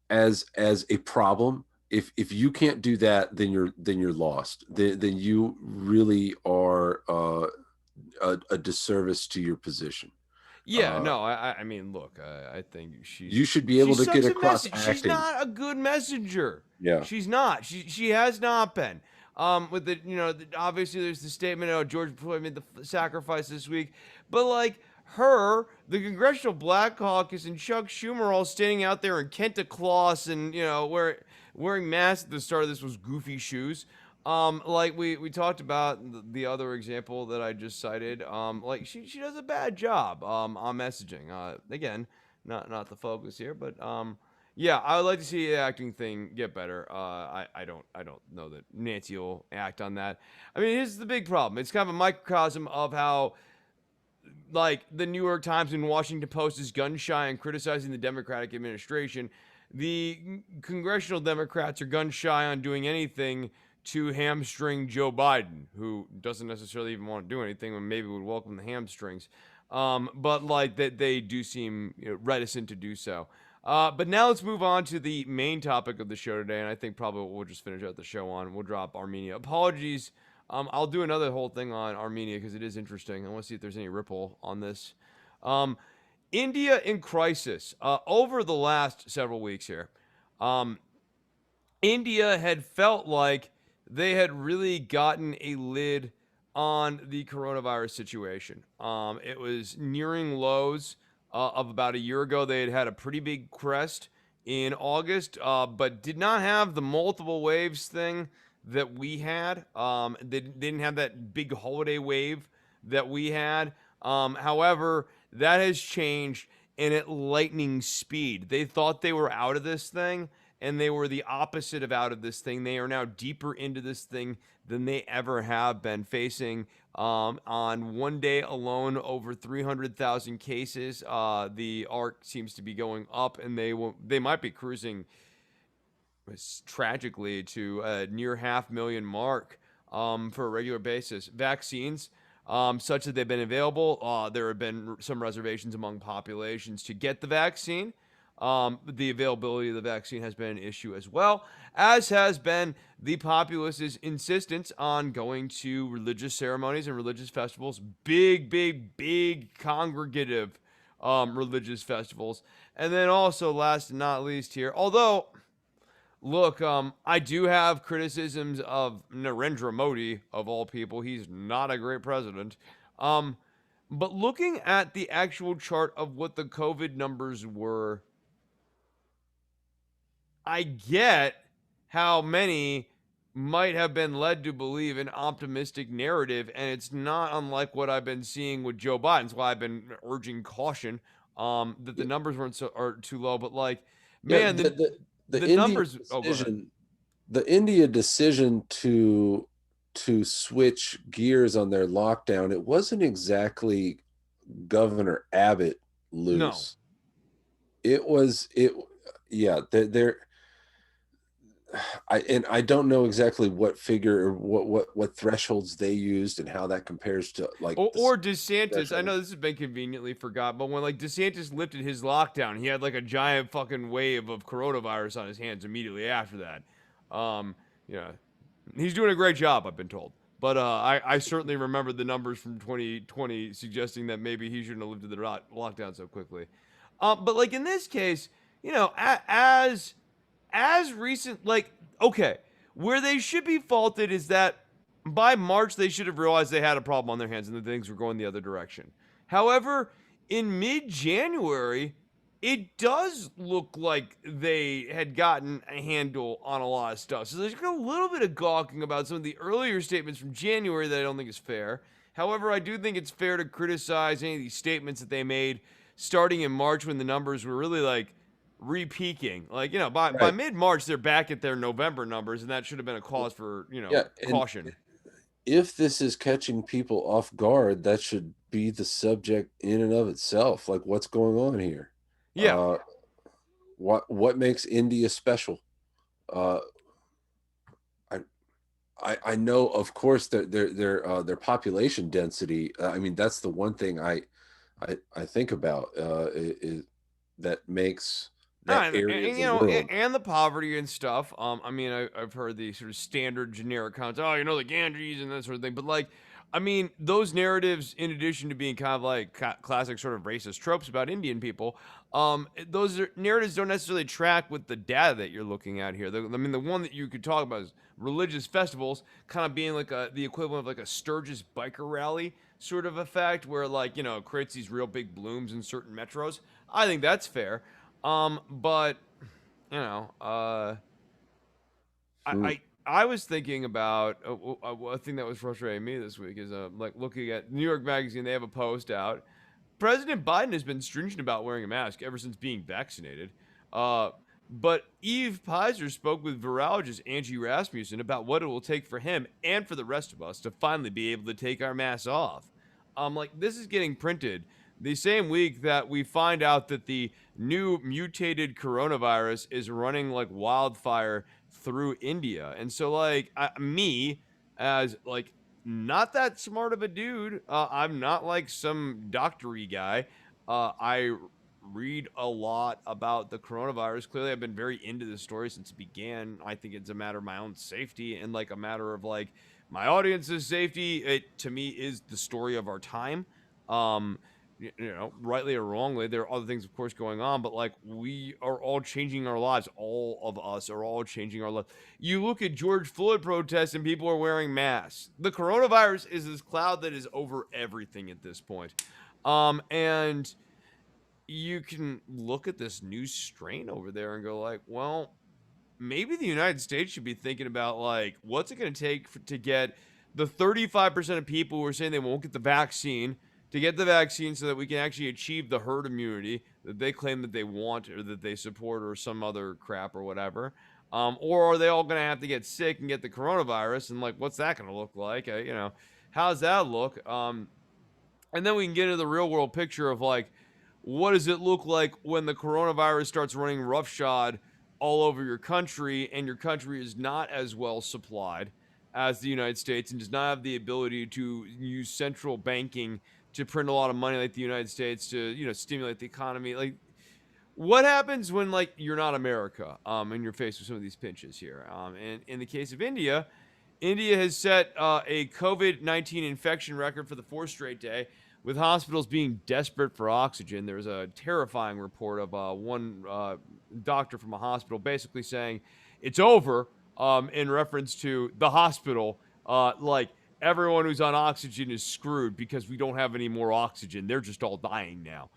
[SPEAKER 2] as a problem, if you can't do that, then you're lost. Then you really are a disservice to your position.
[SPEAKER 1] Yeah,
[SPEAKER 2] Uh,
[SPEAKER 1] no, I mean, look, I think
[SPEAKER 2] you should be
[SPEAKER 1] she
[SPEAKER 2] able to get
[SPEAKER 1] sucks at
[SPEAKER 2] across
[SPEAKER 1] message. She's
[SPEAKER 2] acting.
[SPEAKER 1] not a good messenger.
[SPEAKER 2] Yeah.
[SPEAKER 1] She's not. She has not been. With the obviously there's the statement, oh, George Floyd made the sacrifice this week, but like her, the Congressional Black Caucus, and Chuck Schumer all standing out there in Kenta cloths and wearing masks at the start of this was goofy shoes. Like we talked about the other example that I just cited. Like she does a bad job on messaging. Again, not the focus here, but yeah, I would like to see the acting thing get better. I don't know that Nancy will act on that. I mean, here's the big problem. It's kind of a microcosm of how like the New York Times and Washington Post is gun shy and criticizing the Democratic administration. The congressional Democrats are gun shy on doing anything to hamstring Joe Biden, who doesn't necessarily even want to do anything, and maybe would welcome the hamstrings. But like that, they do seem reticent to do so. But now let's move on to the main topic of the show today, and I think probably what we'll just finish out the show on. We'll drop Armenia. Apologies. I'll do another whole thing on Armenia because it is interesting. I want to see if there's any ripple on this. Um, India in crisis. Over the last several weeks here, um, India had felt like they had really gotten a lid on the coronavirus situation. It was nearing lows of about a year ago. They had had a pretty big crest in August, but did not have the multiple waves thing that we had. They didn't have that big holiday wave that we had. However, that has changed and at lightning speed. They thought they were out of this thing, and they were the opposite of out of this thing. They are now deeper into this thing than they ever have been, facing on one day alone over 300,000 cases. The arc seems to be going up, and they might be cruising tragically to a near 500,000 mark for a regular basis. Vaccines, such that they've been available. There have been some reservations among populations to get the vaccine. The availability of the vaccine has been an issue as well, as has been the populace's insistence on going to religious ceremonies and religious festivals, big congregative religious festivals. And then also, last and not least here, although look, I do have criticisms of Narendra Modi, of all people. He's not a great president. Um, but looking at the actual chart of what the COVID numbers were, I get how many might have been led to believe an optimistic narrative, and it's not unlike what I've been seeing with Joe Biden. That's why I've been urging caution that the numbers weren't are too low. But like,
[SPEAKER 2] Yeah,
[SPEAKER 1] man,
[SPEAKER 2] the
[SPEAKER 1] the
[SPEAKER 2] India
[SPEAKER 1] numbers. Oh, go ahead.
[SPEAKER 2] decision, the India decision to switch gears on their lockdown, it wasn't exactly Governor Abbott
[SPEAKER 1] No.
[SPEAKER 2] loose. It was it yeah, they're I don't know exactly what figure or what thresholds they used and how that compares to like the
[SPEAKER 1] Or DeSantis. I
[SPEAKER 2] threshold.
[SPEAKER 1] know this has been conveniently forgot, but when like DeSantis lifted his lockdown, he had like a giant fucking wave of coronavirus on his hands immediately after that. Um, yeah, he's doing a great job, I've been told. But I certainly remember the numbers from 2020 suggesting that maybe he shouldn't have lifted the lockdown so quickly. But like in this case, you know, as recent, like, okay, where they should be faulted is that by March they should have realized they had a problem on their hands and that things were going the other direction. However, in mid-January, it does look like they had gotten a handle on a lot of stuff. So there's a little bit of gawking about some of the earlier statements from January that I don't think is fair. However, I do think it's fair to criticize any of these statements that they made starting in March when the numbers were really like re-peaking. Like, by
[SPEAKER 2] Right.
[SPEAKER 1] mid-March they're back at their November numbers, and that should have been a cause for,
[SPEAKER 2] Yeah, and
[SPEAKER 1] caution.
[SPEAKER 2] if this is catching people off guard, that should be the subject in and of itself. Like, what's going on here?
[SPEAKER 1] Yeah.
[SPEAKER 2] Uh, what makes India special? Uh, I I know, of course, that their population density. I mean, that's the one thing I think about is that makes that area of
[SPEAKER 1] And,
[SPEAKER 2] the world.
[SPEAKER 1] and the poverty and stuff. I mean, I've heard the sort of standard generic comments. Oh, the Ganges and that sort of thing. But like, I mean, those narratives, in addition to being kind of like classic sort of racist tropes about Indian people, narratives don't necessarily track with the data that you're looking at here. I mean, the one that you could talk about is religious festivals, kind of being like the equivalent of like a Sturgis biker rally sort of effect, where like it creates these real big blooms in certain metros. I think that's fair. But you know, I,
[SPEAKER 2] Hmm.
[SPEAKER 1] I I was thinking about a thing that was frustrating me this week is like looking at New York Magazine. They have a post out. President Biden has been stringent about wearing a mask ever since being vaccinated. Uh, but Eve Pizer spoke with virologist Angie Rasmussen about what it will take for him and for the rest of us to finally be able to take our masks off. Like this is getting printed the same week that we find out that the new mutated coronavirus is running like wildfire through India. And so, like, me, as like not that smart of a dude, I'm not like some doctory guy. I read a lot about the coronavirus. Clearly, I've been very into this story since it began. I think it's a matter of my own safety and like a matter of like my audience's safety. It to me is the story of our time. Um, rightly or wrongly, there are other things, of course, going on, but like we are all changing our lives. All of us are all changing our lives. You look at George Floyd protests and people are wearing masks. The coronavirus is this cloud that is over everything at this point. And you can look at this new strain over there and go like, well, maybe the United States should be thinking about like what's it going to take to get the 35% of people who are saying they won't get the vaccine to get the vaccine so that we can actually achieve the herd immunity that they claim that they want or that they support or some other crap or whatever. Or are they all going to have to get sick and get the coronavirus? And like, what's that going to look like? How's that look? And then we can get into the real world picture of like, what does it look like when the coronavirus starts running roughshod all over your country and your country is not as well supplied as the United States and does not have the ability to use central banking to print a lot of money like the United States to, stimulate the economy. Like, what happens when like you're not America and you're faced with some of these pinches here? And in the case of India, India has set a COVID-19 infection record for the fourth straight day, with hospitals being desperate for oxygen. There's a terrifying report of one doctor from a hospital basically saying it's over in reference to the hospital. Like, everyone who's on oxygen is screwed because we don't have any more oxygen. They're just all dying now.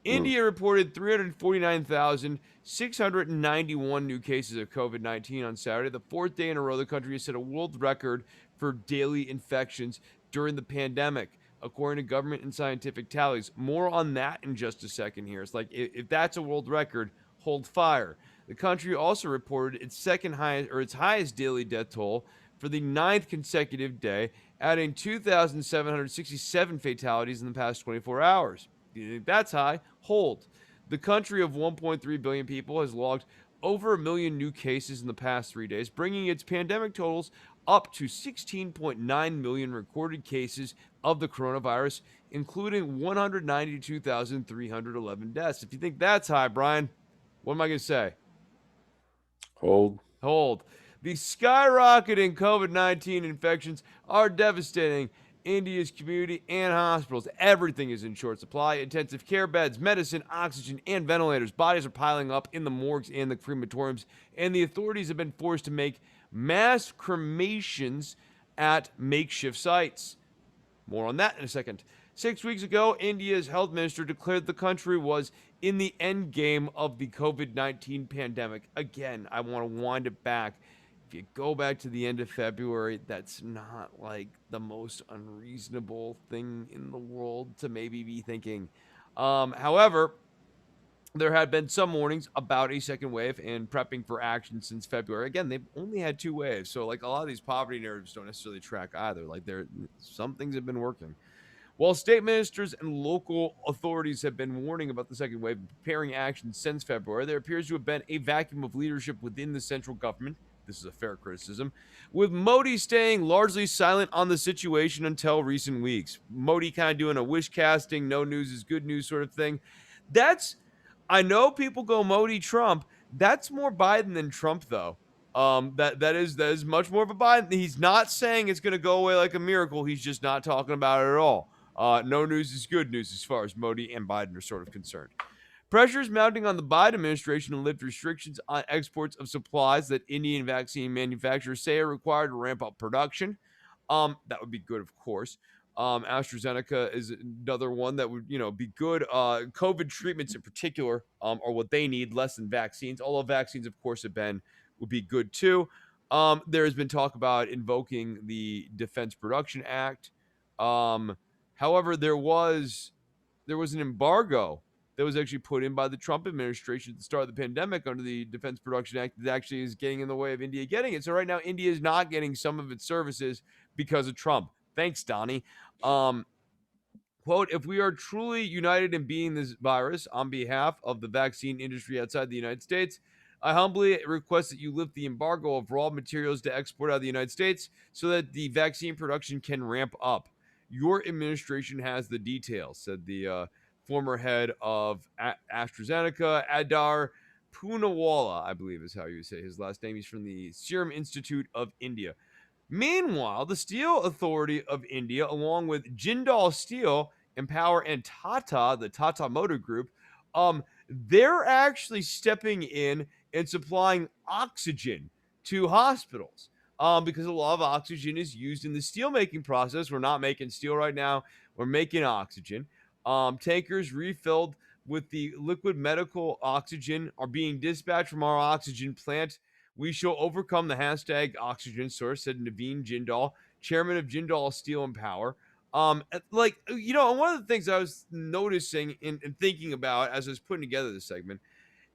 [SPEAKER 2] Hmm.
[SPEAKER 1] India reported 349,691 new cases of COVID 19 on Saturday. The fourth day in a row, the country has set a world record for daily infections during the pandemic, according to government and scientific tallies. More on that in just a second here. It's like, if that's a world record, hold fire. The country also reported its second highest or its highest daily death toll for the ninth consecutive day, adding 2,767 fatalities in the past 24 hours. Do you think that's high? Hold. The country of 1.3 billion people has logged over a million new cases in the past 3 days, bringing its pandemic totals up to 16.9 million recorded cases of the coronavirus, including 192,311 deaths. If you think that's high, Brian, what am I going to say?
[SPEAKER 2] Hold.
[SPEAKER 1] Hold. The skyrocketing COVID 19 infections are devastating India's community and hospitals, everything is in short supply. Intensive care beds, medicine, oxygen, and ventilators. Bodies are piling up in the morgues and the crematoriums, and the authorities have been forced to make mass cremations at makeshift sites. More on that in a second. 6 weeks ago, India's health minister declared the country was in the end game of the COVID 19 pandemic. Again, I want to wind it back. If you go back to the end of February, that's not like the most unreasonable thing in the world to maybe be thinking. However, there had been some warnings about a second wave and prepping for action since February. Again, they've only had two waves, so like a lot of these poverty narratives don't necessarily track either. Like there, some things have been working. While state ministers and local authorities have been warning about the second wave and preparing action since February, there appears to have been a vacuum of leadership within the central government. This is a fair criticism, with Modi staying largely silent on the situation until recent weeks. Modi kind of doing a wish casting, no news is good news sort of thing. That's, I know people go Modi Trump. That's more Biden than Trump, though. That is much more of a Biden. He's not saying it's going to go away like a miracle. He's just not talking about it at all. No news is good news as far as Modi and Biden are sort of concerned. Pressure is mounting on the Biden administration to lift restrictions on exports of supplies that Indian vaccine manufacturers say are required to ramp up production. That would be good, of course. AstraZeneca is another one that would, be good. COVID treatments in particular are what they need, less than vaccines. Although vaccines, of course, would be good too. There has been talk about invoking the Defense Production Act. However, there was an embargo that was actually put in by the Trump administration at the start of the pandemic under the Defense Production Act that actually is getting in the way of India getting it. So right now, India is not getting some of its services because of Trump. Thanks, Donnie. Um, Quote, if we are truly united in beating this virus on behalf of the vaccine industry outside the United States, I humbly request that you lift the embargo of raw materials to export out of the United States so that the vaccine production can ramp up. Your administration has the details, said the former head of AstraZeneca, Adar Poonawalla, I believe is how you say his last name. He's from the Serum Institute of India. Meanwhile, the Steel Authority of India, along with Jindal Steel and Power and Tata, the Tata Motor Group, they're actually stepping in and supplying oxygen to hospitals. Because a lot of oxygen is used in the steel making process. We're not making steel right now. We're making oxygen. Tankers refilled with the liquid medical oxygen are being dispatched from our oxygen plant. We shall overcome the hashtag oxygen source, said Naveen Jindal, chairman of Jindal Steel and Power. One of the things I was noticing and thinking about as I was putting together this segment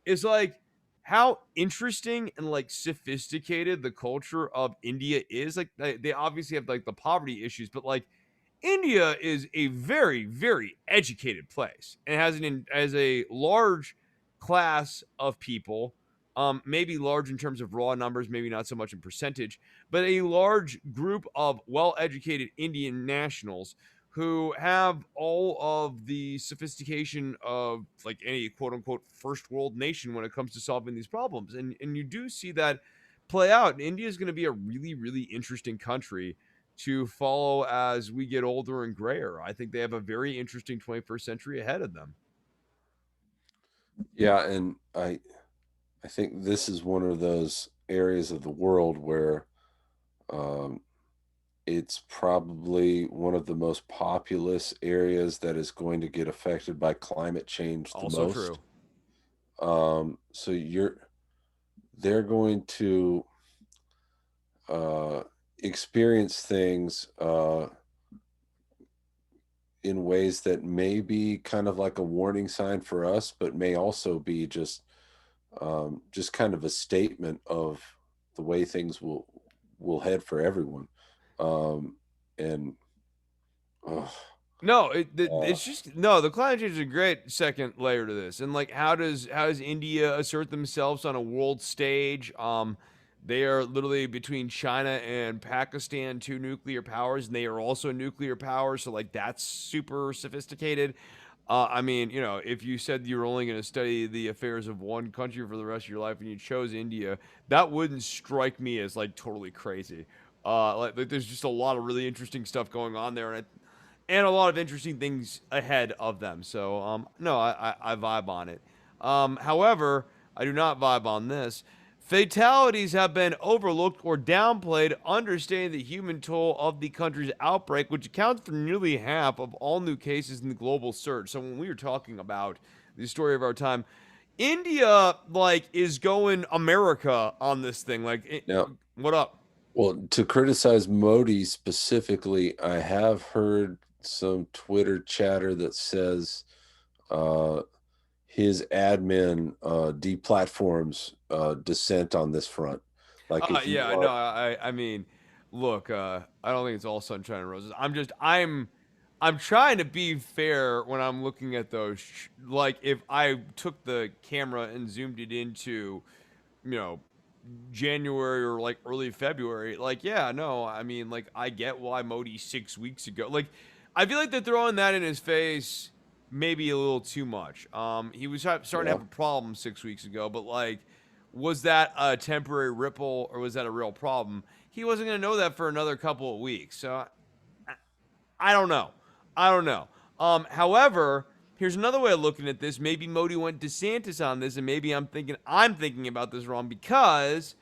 [SPEAKER 1] is like how interesting and like sophisticated the culture of India is. Like they obviously have like the poverty issues, but like India is a very, very educated place and has a large class of people. Maybe large in terms of raw numbers, maybe not so much in percentage, but a large group of well-educated Indian nationals who have all of the sophistication of like any quote unquote first world nation when it comes to solving these problems. And you do see that play out. India is going to be a really, really interesting country to follow as we get older and grayer. I think they have a very interesting 21st century ahead of them.
[SPEAKER 2] Yeah, and I think this is one of those areas of the world where um, it's probably one of the most populous areas that is going to get affected by climate change the
[SPEAKER 1] Also
[SPEAKER 2] most.
[SPEAKER 1] true.
[SPEAKER 2] So they're going to uh, experience things in ways that may be kind of like a warning sign for us, but may also be just kind of a statement of the way things will head for everyone. And uh,
[SPEAKER 1] No,
[SPEAKER 2] uh,
[SPEAKER 1] it's just no. The climate change is a great second layer to this, and like how does India assert themselves on a world stage? They are literally between China and Pakistan, two nuclear powers, and they are also nuclear powers. So like that's super sophisticated. I mean, if you said you were only going to study the affairs of one country for the rest of your life and you chose India, that wouldn't strike me as like totally crazy. Like there's just a lot of really interesting stuff going on there, and a lot of interesting things ahead of them. So no, I vibe on it. However, I do not vibe on this. Fatalities have been overlooked or downplayed, understating the human toll of the country's outbreak, which accounts for nearly half of all new cases in the global surge. So when we were talking about the story of our time, India like is going America on this thing.
[SPEAKER 2] Now,
[SPEAKER 1] What up?
[SPEAKER 2] well, to criticize Modi specifically, I have heard some Twitter chatter that says uh, his admin deplatforms dissent on this front. Like if you
[SPEAKER 1] Yeah, no,
[SPEAKER 2] are,
[SPEAKER 1] I mean, look, I don't think it's all sunshine and roses. I'm trying to be fair when I'm looking at those. Like, if I took the camera and zoomed it into, you know, January or like early February, like, yeah, no, I mean, like, I get why Modi 6 weeks ago, like, I feel like they're throwing that in his face maybe a little too much. He was starting to
[SPEAKER 2] yeah,
[SPEAKER 1] have a problem 6 weeks ago, but like, was that a temporary ripple or was that a real problem? He wasn't going to know that for another couple of weeks. So I don't know. I don't know. However, here's another way of looking at this. Maybe Modi went DeSantis on this, and maybe I'm thinking about this wrong because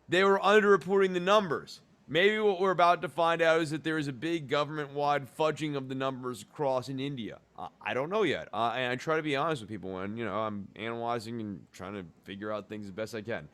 [SPEAKER 1] they were underreporting the numbers. Maybe what we're about to find out is that there is a big government-wide fudging of the numbers across in India. I don't know yet, and I try to be honest with people when I'm analyzing and trying to figure out things as best I can.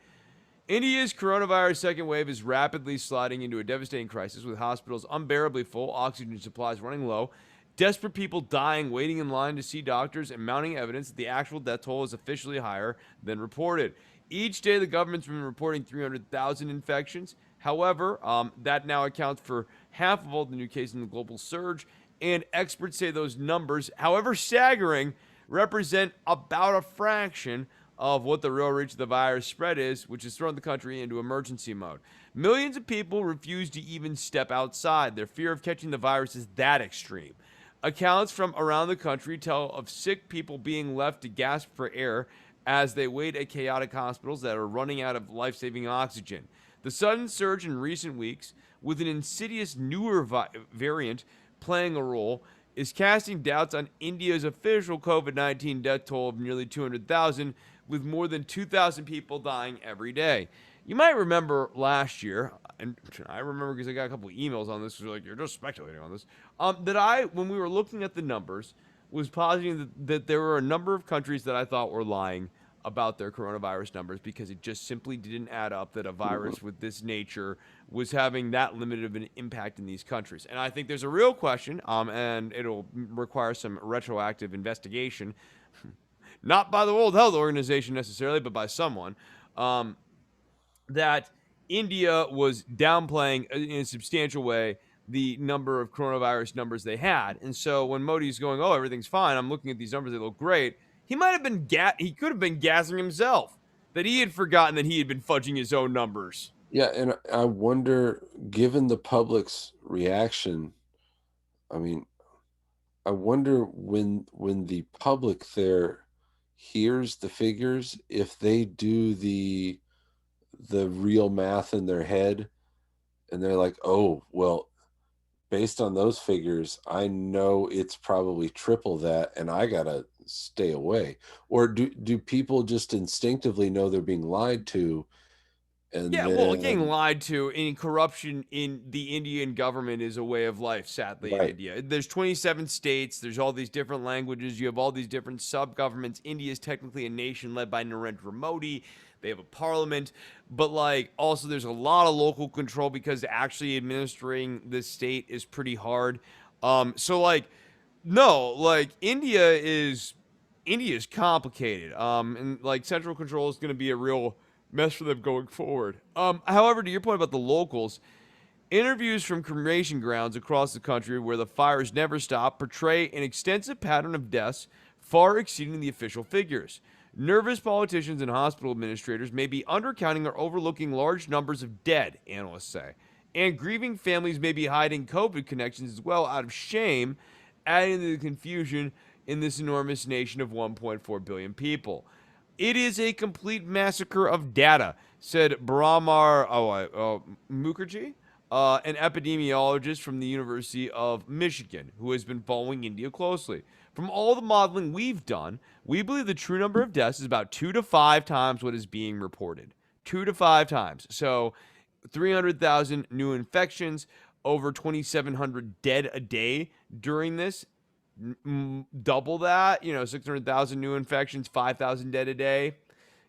[SPEAKER 1] India's coronavirus second wave is rapidly sliding into a devastating crisis with hospitals unbearably full, oxygen supplies running low, desperate people dying, waiting in line to see doctors, and mounting evidence that the actual death toll is officially higher than reported. Each day, the government's been reporting 300,000 infections. However, that now accounts for half of all the new cases in the global surge, and experts say those numbers, however staggering, represent about a fraction of what the real reach of the virus spread is, which has thrown the country into emergency mode. Millions of people refuse to even step outside. Their fear of catching the virus is that extreme. Accounts from around the country tell of sick people being left to gasp for air as they wait at chaotic hospitals that are running out of life saving oxygen. The sudden surge in recent weeks, with an insidious newer variant playing a role, is casting doubts on India's official COVID 19 death toll of nearly 200,000, with more than 2,000 people dying every day. You might remember last year, and I remember because I got a couple of emails on this, like, you're just speculating on this, when we were looking at the numbers, was positing that there were a number of countries that I thought were lying about their coronavirus numbers because it just simply didn't add up that a
[SPEAKER 2] mhm.
[SPEAKER 1] virus with this nature was having that limited of an impact in these countries. And I think there's a real question, and it'll require some retroactive investigation, not by the World Health Organization necessarily, but by someone, um, that India was downplaying in a substantial way the number of coronavirus numbers they had. And so when Modi's going, "Oh, everything's fine," I'm looking at these numbers; they look great. He might have been he could have been gassing himself that he had forgotten that he had been fudging his own numbers.
[SPEAKER 2] Yeah, and I wonder, given the public's reaction, I mean, I wonder when the public there hears the figures, if they do the real math in their head, and they're like, "Oh, well, based on those figures, I know it's probably triple that, and I gotta stay away." Or do people just instinctively know they're being lied to, and
[SPEAKER 1] Yeah, well, getting
[SPEAKER 2] then
[SPEAKER 1] lied to in corruption in the Indian government is a way of life, sadly, in
[SPEAKER 2] right,
[SPEAKER 1] India. There's 27 states, there's all these different languages, you have all these different sub governments. India is technically a nation led by Narendra Modi. They have a parliament, but like also there's a lot of local control because actually administering this state is pretty hard. So like no, like India is complicated. And like central control is going to be a real mess for them going forward. However, to your point about the locals, interviews from cremation grounds across the country where the fires never stop portray an extensive pattern of deaths far exceeding the official figures. Nervous politicians and hospital administrators may be undercounting or overlooking large numbers of dead, analysts say. And grieving families may be hiding COVID connections as well out of shame, adding to the confusion in this enormous nation of 1.4 billion people. It is a complete massacre of data, said Mukherjee, an epidemiologist from the University of Michigan who has been following India closely. From all the modeling we've done, we believe the true number of deaths is about 2 to 5 times what is being reported. 2 to 5 times. So 300,000 new infections, over 2,700 dead a day during this. Double that, 600,000 new infections, 5,000 dead a day.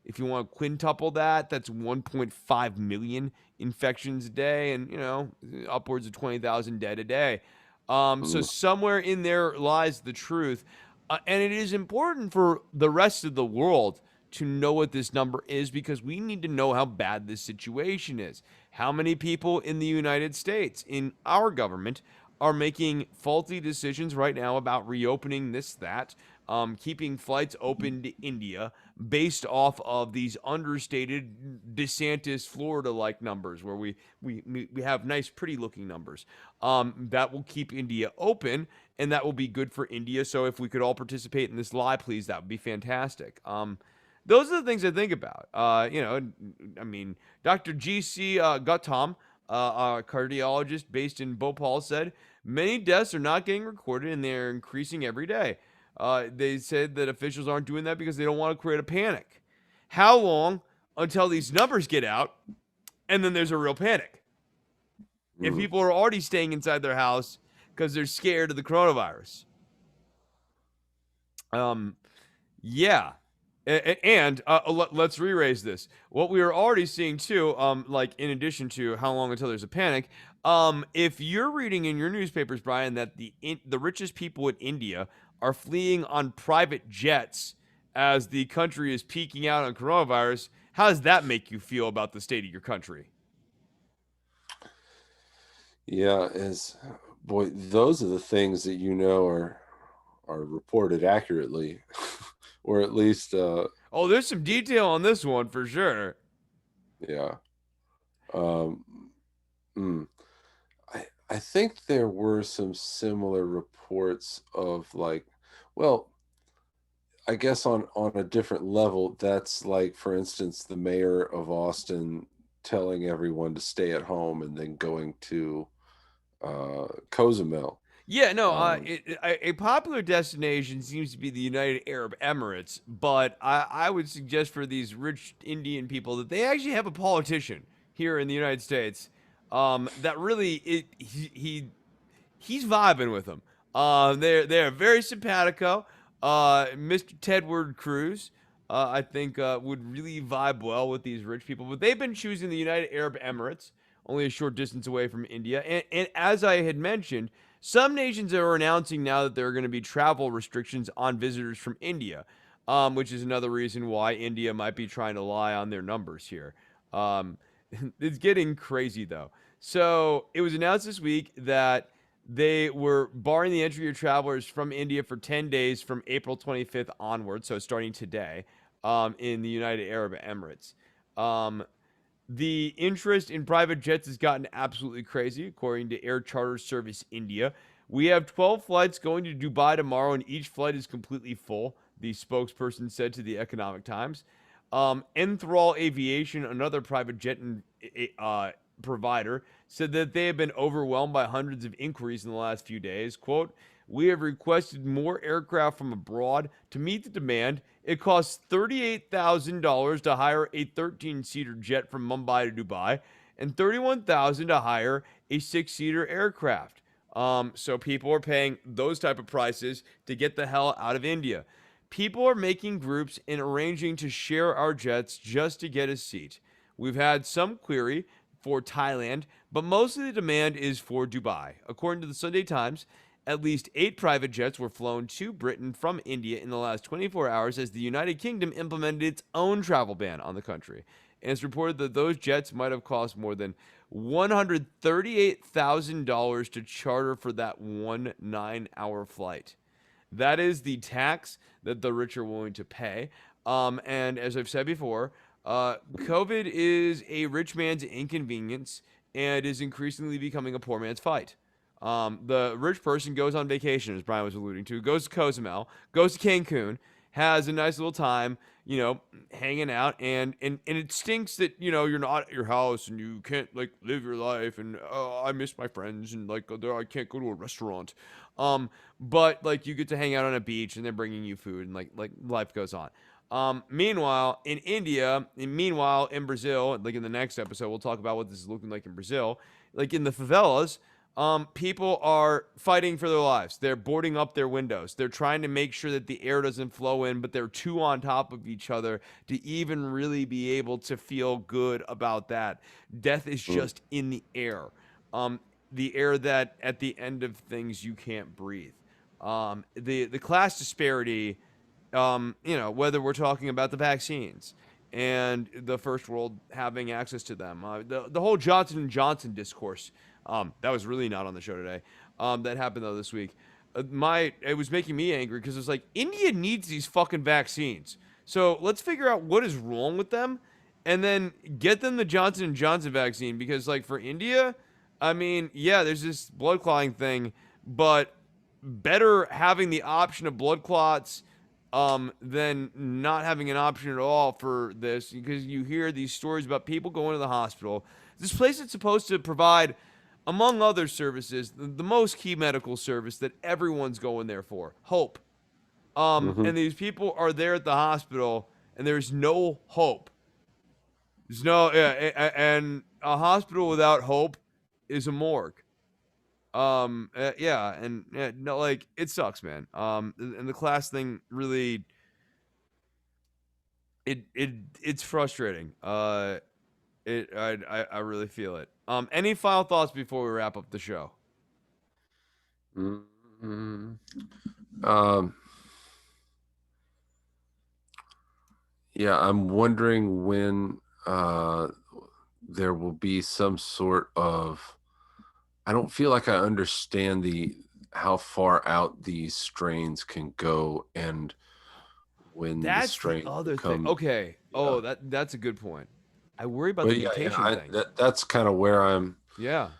[SPEAKER 1] If you want to quintuple that, that's 1.5 million infections a day and, upwards of 20,000 dead a day. So
[SPEAKER 2] Mm.
[SPEAKER 1] somewhere in there lies the truth. And it is important for the rest of the world to know what this number is because we need to know how bad this situation is. How many people in the United States, in our government, are making faulty decisions right now about reopening this, that, keeping flights open to India based off of these understated DeSantis Florida like numbers where we have nice, pretty looking numbers that will keep India open and that will be good for India. So if we could all participate in this lie, please, that would be fantastic. Those are the things I think about. I mean, Dr. G.C. Gautam, a cardiologist based in Bhopal, said many deaths are not getting recorded and they're increasing every day. They said that officials aren't doing that because they don't want to create a panic. How long until these numbers get out and then there's a real panic? If
[SPEAKER 2] Mm.
[SPEAKER 1] people are already staying inside their house because they're scared of the coronavirus. Um, Yeah. And let's re-raise this. What we are already seeing too, like in addition to how long until there's a panic, if you're reading in your newspapers, Brian, that the richest people in India are fleeing on private jets as the country is peaking out on coronavirus, how does that make you feel about the state of your country?
[SPEAKER 2] Yeah, as boy, those are the things that are reported accurately, or at least
[SPEAKER 1] Oh, there's some detail on this one for sure.
[SPEAKER 2] yeah. Um, mm. I think there were some similar reports of like, well, I guess on a different level, that's like, for instance, the mayor of Austin telling everyone to stay at home and then going to Cozumel.
[SPEAKER 1] Yeah, no,
[SPEAKER 2] Um,
[SPEAKER 1] a popular destination seems to be the United Arab Emirates, but I would suggest for these rich Indian people that they actually have a politician here in the United States that really he's vibing with them. They're very simpatico. Mr. Tedward Cruz, I think, would really vibe well with these rich people. But they've been choosing the United Arab Emirates, only a short distance away from India. And as I had mentioned, some nations are announcing now that there are going to be travel restrictions on visitors from India, which is another reason why India might be trying to lie on their numbers here. Um, it's getting crazy though. So it was announced this week that they were barring the entry of travelers from India for 10 days from April 25th onward, so starting today, in the United Arab Emirates. Um, the interest in private jets has gotten absolutely crazy, according to Air Charter Service India. We have 12 flights going to Dubai tomorrow, and each flight is completely full, the spokesperson said to the Economic Times. Enthrall Aviation, another private jet provider, said that they have been overwhelmed by hundreds of inquiries in the last few days. Quote, we have requested more aircraft from abroad to meet the demand. It costs $38,000 to hire a 13-seater jet from Mumbai to Dubai and $31,000 to hire a 6-seater aircraft. So people are paying those type of prices to get the hell out of India. People are making groups and arranging to share our jets just to get a seat. We've had some query for Thailand, but most of the demand is for Dubai. According to the Sunday Times, at least 8 private jets were flown to Britain from India in the last 24 hours as the United Kingdom implemented its own travel ban on the country. And it's reported that those jets might have cost more than $138,000 to charter for that one 9-hour flight. That is the tax that the rich are willing to pay. And as I've said before, COVID is a rich man's inconvenience and is increasingly becoming a poor man's fight. The rich person goes on vacation, as Brian was alluding to, goes to Cozumel, goes to Cancun, has a nice little time, hanging out, and it stinks that you're not at your house and you can't like live your life, and I miss my friends, and like I can't go to a restaurant, but like you get to hang out on a beach and they're bringing you food, and like life goes on. Meanwhile, in India, and meanwhile in Brazil, like in the next episode, we'll talk about what this is looking like in Brazil. Like in the favelas, people are fighting for their lives. They're boarding up their windows. They're trying to make sure that the air doesn't flow in, but they're two on top of each other to even really be able to feel good about that. Death is
[SPEAKER 2] Mm.
[SPEAKER 1] just in the air. Um, the air that at the end of things you can't breathe. The class disparity, whether we're talking about the vaccines and the first world having access to them, the whole Johnson and Johnson discourse, that was really not on the show today. That happened though this week. It was making me angry because it's like India needs these fucking vaccines. So let's figure out what is wrong with them, and then get them the Johnson and Johnson vaccine, because like for India, I mean, yeah, there's this blood clotting thing, but better having the option of blood clots than not having an option at all for this, because you hear these stories about people going to the hospital. This place is supposed to provide, among other services, the most key medical service that everyone's going there for, hope.
[SPEAKER 2] Hmm.
[SPEAKER 1] And these people are there at the hospital, and there's no hope. There's no, yeah, and a hospital without hope is a morgue. Yeah, and no, like it sucks, man. And the class thing really, it's frustrating. I really feel it. Any final thoughts before we wrap up the show?
[SPEAKER 2] Mm. Um, yeah, I'm wondering when there will be some sort of. I don't feel like I understand the how far out these strains can go and when the
[SPEAKER 1] That's the
[SPEAKER 2] strains
[SPEAKER 1] other thing.
[SPEAKER 2] become.
[SPEAKER 1] Okay.
[SPEAKER 2] Yeah.
[SPEAKER 1] Oh, that's a good point. I worry about the
[SPEAKER 2] But yeah,
[SPEAKER 1] mutation thing.
[SPEAKER 2] that's kind of where
[SPEAKER 1] Yeah.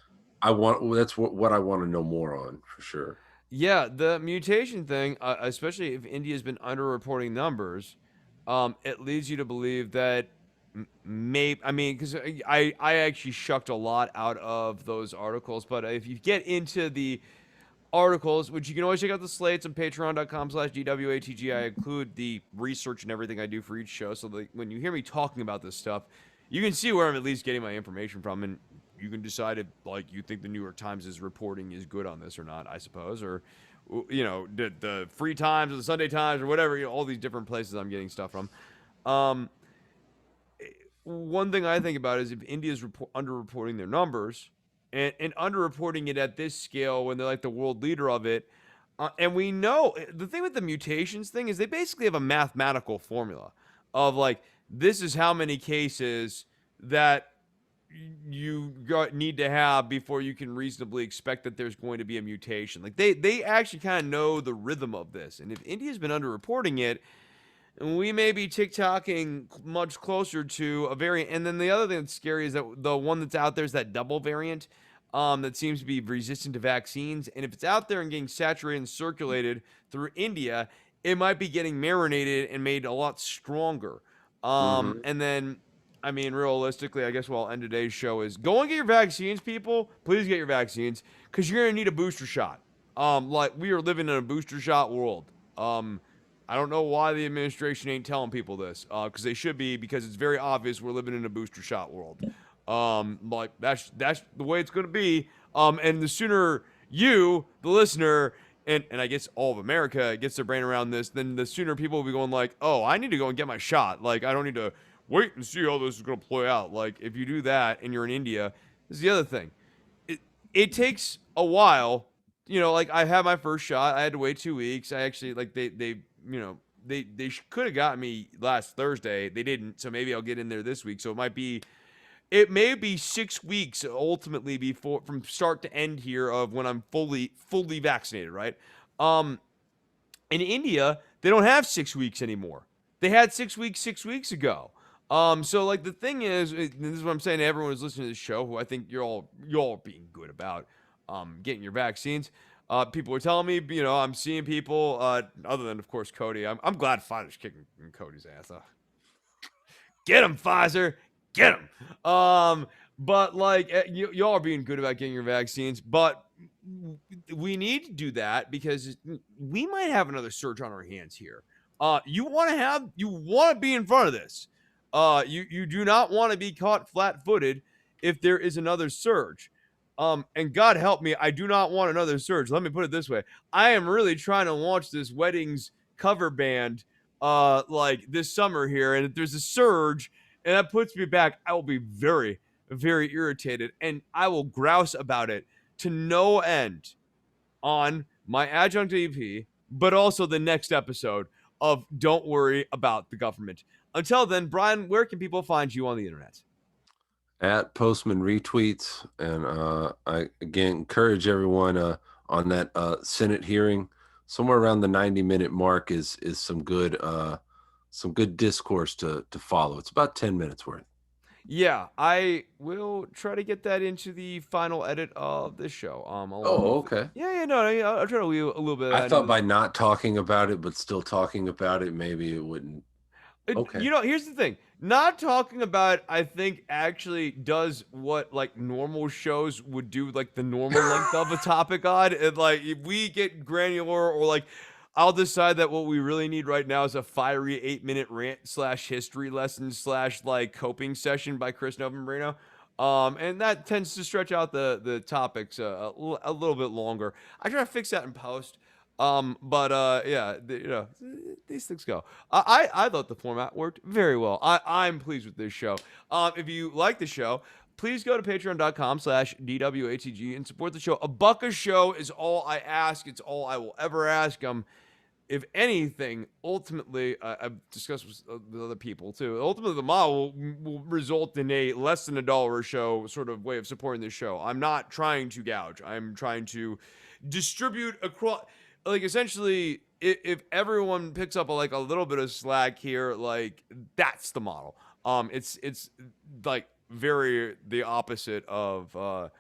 [SPEAKER 2] I want. Well, that's what I want to know more on for sure.
[SPEAKER 1] Yeah, the mutation thing, especially if India's been underreporting numbers, it leads you to believe that maybe, I mean, because I actually shucked a lot out of those articles, but if you get into the articles, which you can always check out the slates on patreon.com/DWATG. I include the research and everything I do for each show. So that when you hear me talking about this stuff, you can see where I'm at least getting my information from. And you can decide if like you think the New York Times' reporting is good on this or not, I suppose. Or, the Free Times or the Sunday Times or whatever, all these different places I'm getting stuff from. Um, One thing I think about is if India's underreporting their numbers, and underreporting it at this scale when they're like the world leader of it. And we know the thing with the mutations thing is they basically have a mathematical formula of like, this is how many cases that need to have before you can reasonably expect that there's going to be a mutation. Like they actually kind of know the rhythm of this. And if India's been underreporting it, we may be tick-tocking much closer to a variant. And then the other thing that's scary is that the one that's out there is that double variant, that seems to be resistant to vaccines. And if it's out there and getting saturated and circulated through India, it might be getting marinated and made a lot stronger.
[SPEAKER 2] Hmm.
[SPEAKER 1] And then, I mean, realistically, I guess what I'll end today's show is go and get your vaccines, people. Please get your vaccines, because you're going to need a booster shot. Like, we are living in a booster shot world. I don't know why the administration ain't telling people this, because they should be, because it's very obvious we're living in a booster shot world. Like that's the way it's going to be. And the sooner you, the listener, and I guess all of America gets their brain around this, then the sooner people will be going like, oh, I need to go and get my shot. Like I don't need to wait and see how this is going to play out. Like if you do that and you're in India, this is the other thing. It takes a while. Like I had my first shot. I had to wait 2 weeks. I actually like they could have got me last Thursday. They didn't, so maybe I'll get in there this week. So it may be 6 weeks ultimately before from start to end here of when I'm fully vaccinated, right? In India, they don't have 6 weeks anymore. They had 6 weeks 6 weeks ago. So like the thing is, this is what I'm saying to everyone who's listening to this show, who I think you're all being good about getting your vaccines. People were telling me, I'm seeing people, other than of course Cody. I'm glad Pfizer's kicking Cody's ass. Get him, Pfizer. Get him. But like y'all are being good about getting your vaccines, but we need to do that because we might have another surge on our hands here. You want to be in front of this. You do not want to be caught flat-footed if there is another surge. And God help me, I do not want another surge. Let me put it this way: I am really trying to launch this weddings cover band like this summer here, and if there's a surge and that puts me back, I will be very, very irritated, and I will grouse about it to no end on my adjunct EP, but also the next episode of Don't Worry About the Government. Until then, Brian, where can people find you on the internet?
[SPEAKER 2] At Postman Retweets. And I again encourage everyone on that Senate hearing. Somewhere around the 90-minute mark is some good discourse to follow. It's about 10 minutes worth.
[SPEAKER 1] Yeah, I will try to get that into the final edit of this show. Along
[SPEAKER 2] Oh,
[SPEAKER 1] with
[SPEAKER 2] okay.
[SPEAKER 1] yeah, no, I'll try to weave a little bit of
[SPEAKER 2] I
[SPEAKER 1] that
[SPEAKER 2] thought
[SPEAKER 1] into
[SPEAKER 2] by not talking about it, but still talking about it, maybe it wouldn't. Okay.
[SPEAKER 1] Here's the thing. Not talking about it, I think, actually does what like normal shows would do, like the normal length of a topic on. And like if we get granular or like I'll decide that what we really need right now is a fiery 8-minute rant slash history lesson slash like coping session by Chris Novembrino. And that tends to stretch out the topics a little bit longer. I try to fix that in post. But yeah, these things go. I thought the format worked very well. I'm pleased with this show. If you like the show, please go to patreon.com/DWATG and support the show. $1 a show is all I ask. It's all I will ever ask. If anything, ultimately, I've discussed with other people too. Ultimately, the model will result in a less than $1 a show sort of way of supporting this show. I'm not trying to gouge. I'm trying to distribute across. Like essentially, if everyone picks up like a little bit of slack here, like that's the model. It's like very the opposite of.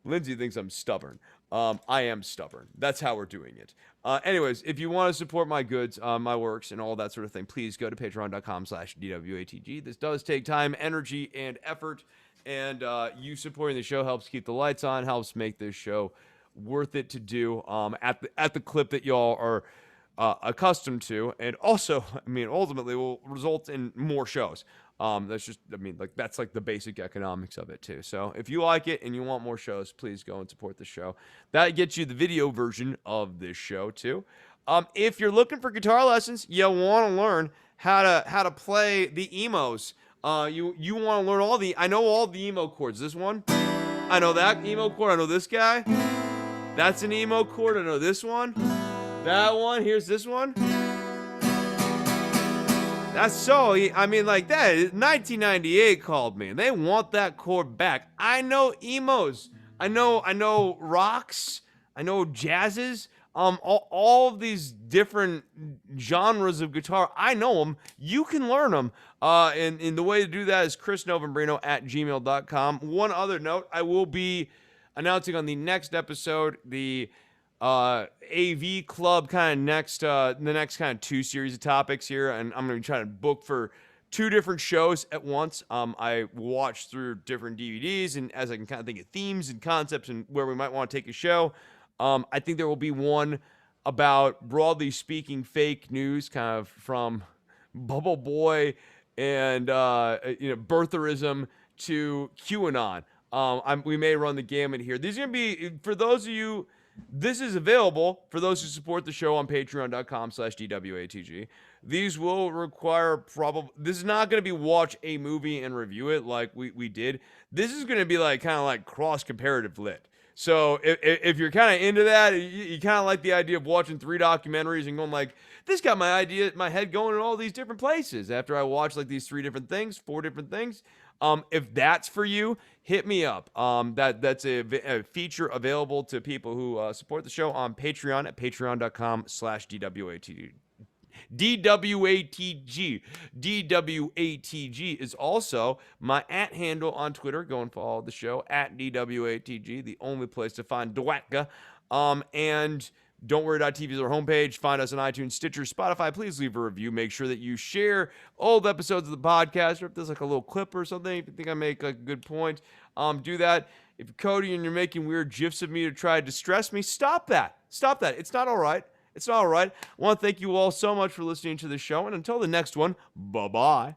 [SPEAKER 1] Lindsay thinks I'm stubborn. I am stubborn. That's how we're doing it. Anyways, if you want to support my goods, my works, and all that sort of thing, please go to patreon.com/DWATG. This does take time, energy, and effort. And you supporting the show helps keep the lights on, helps make this show worth it to do at the clip that y'all are accustomed to. And also, I mean, ultimately will result in more shows. That's just, I mean, like that's like the basic economics of it too. So if you like it and you want more shows, please go and support the show. That gets you the video version of this show too. If you're looking for guitar lessons, you want to learn how to play the emos. You want to learn I know all the emo chords. This one, I know that emo chord. I know this guy. That's an emo chord. I know this one. That one. Here's this one. That's so, I mean, like that. 1998 called me, and they want that chord back. I know emos. I know rocks. I know jazzes. All of these different genres of guitar. I know them. You can learn them. And the way to do that is chrisnovembrino@gmail.com. One other note, I will be announcing on the next episode the AV Club kind of next the next kind of 2 series of topics here, and I'm gonna be trying to book for 2 different shows at once. I watch through different DVDs, and as I can kind of think of themes and concepts and where we might want to take a show, I think there will be one about, broadly speaking, fake news, kind of from Bubble Boy and birtherism to QAnon. We may run the gamut here. These are gonna be for those of you. This is available for those who support the show on patreon.com/DWATG. These will require this is not going to be watch a movie and review it like we did. This is going to be like kind of like cross comparative lit. So if you're kind of into that, you kind of like the idea of watching 3 documentaries and going like, this got my head going in all these different places after I watch like these 3 different things, 4 different things. If that's for you, hit me up. That's a feature available to people who support the show on Patreon at patreon.com/DWATG. DWATG. DWATG is also my @ handle on Twitter. Go and follow the show at DWATG, the only place to find Dwatka. And don't worry.tv is our homepage. Find us on iTunes, Stitcher, Spotify. Please leave a review. Make sure that you share old episodes of the podcast, or if there's like a little clip or something, if you think I make like a good point, do that. If you're Cody and you're making weird gifs of me to try to distress me, stop that. Stop that. It's not all right. It's not all right. I want to thank you all so much for listening to the show, and until the next one, bye-bye.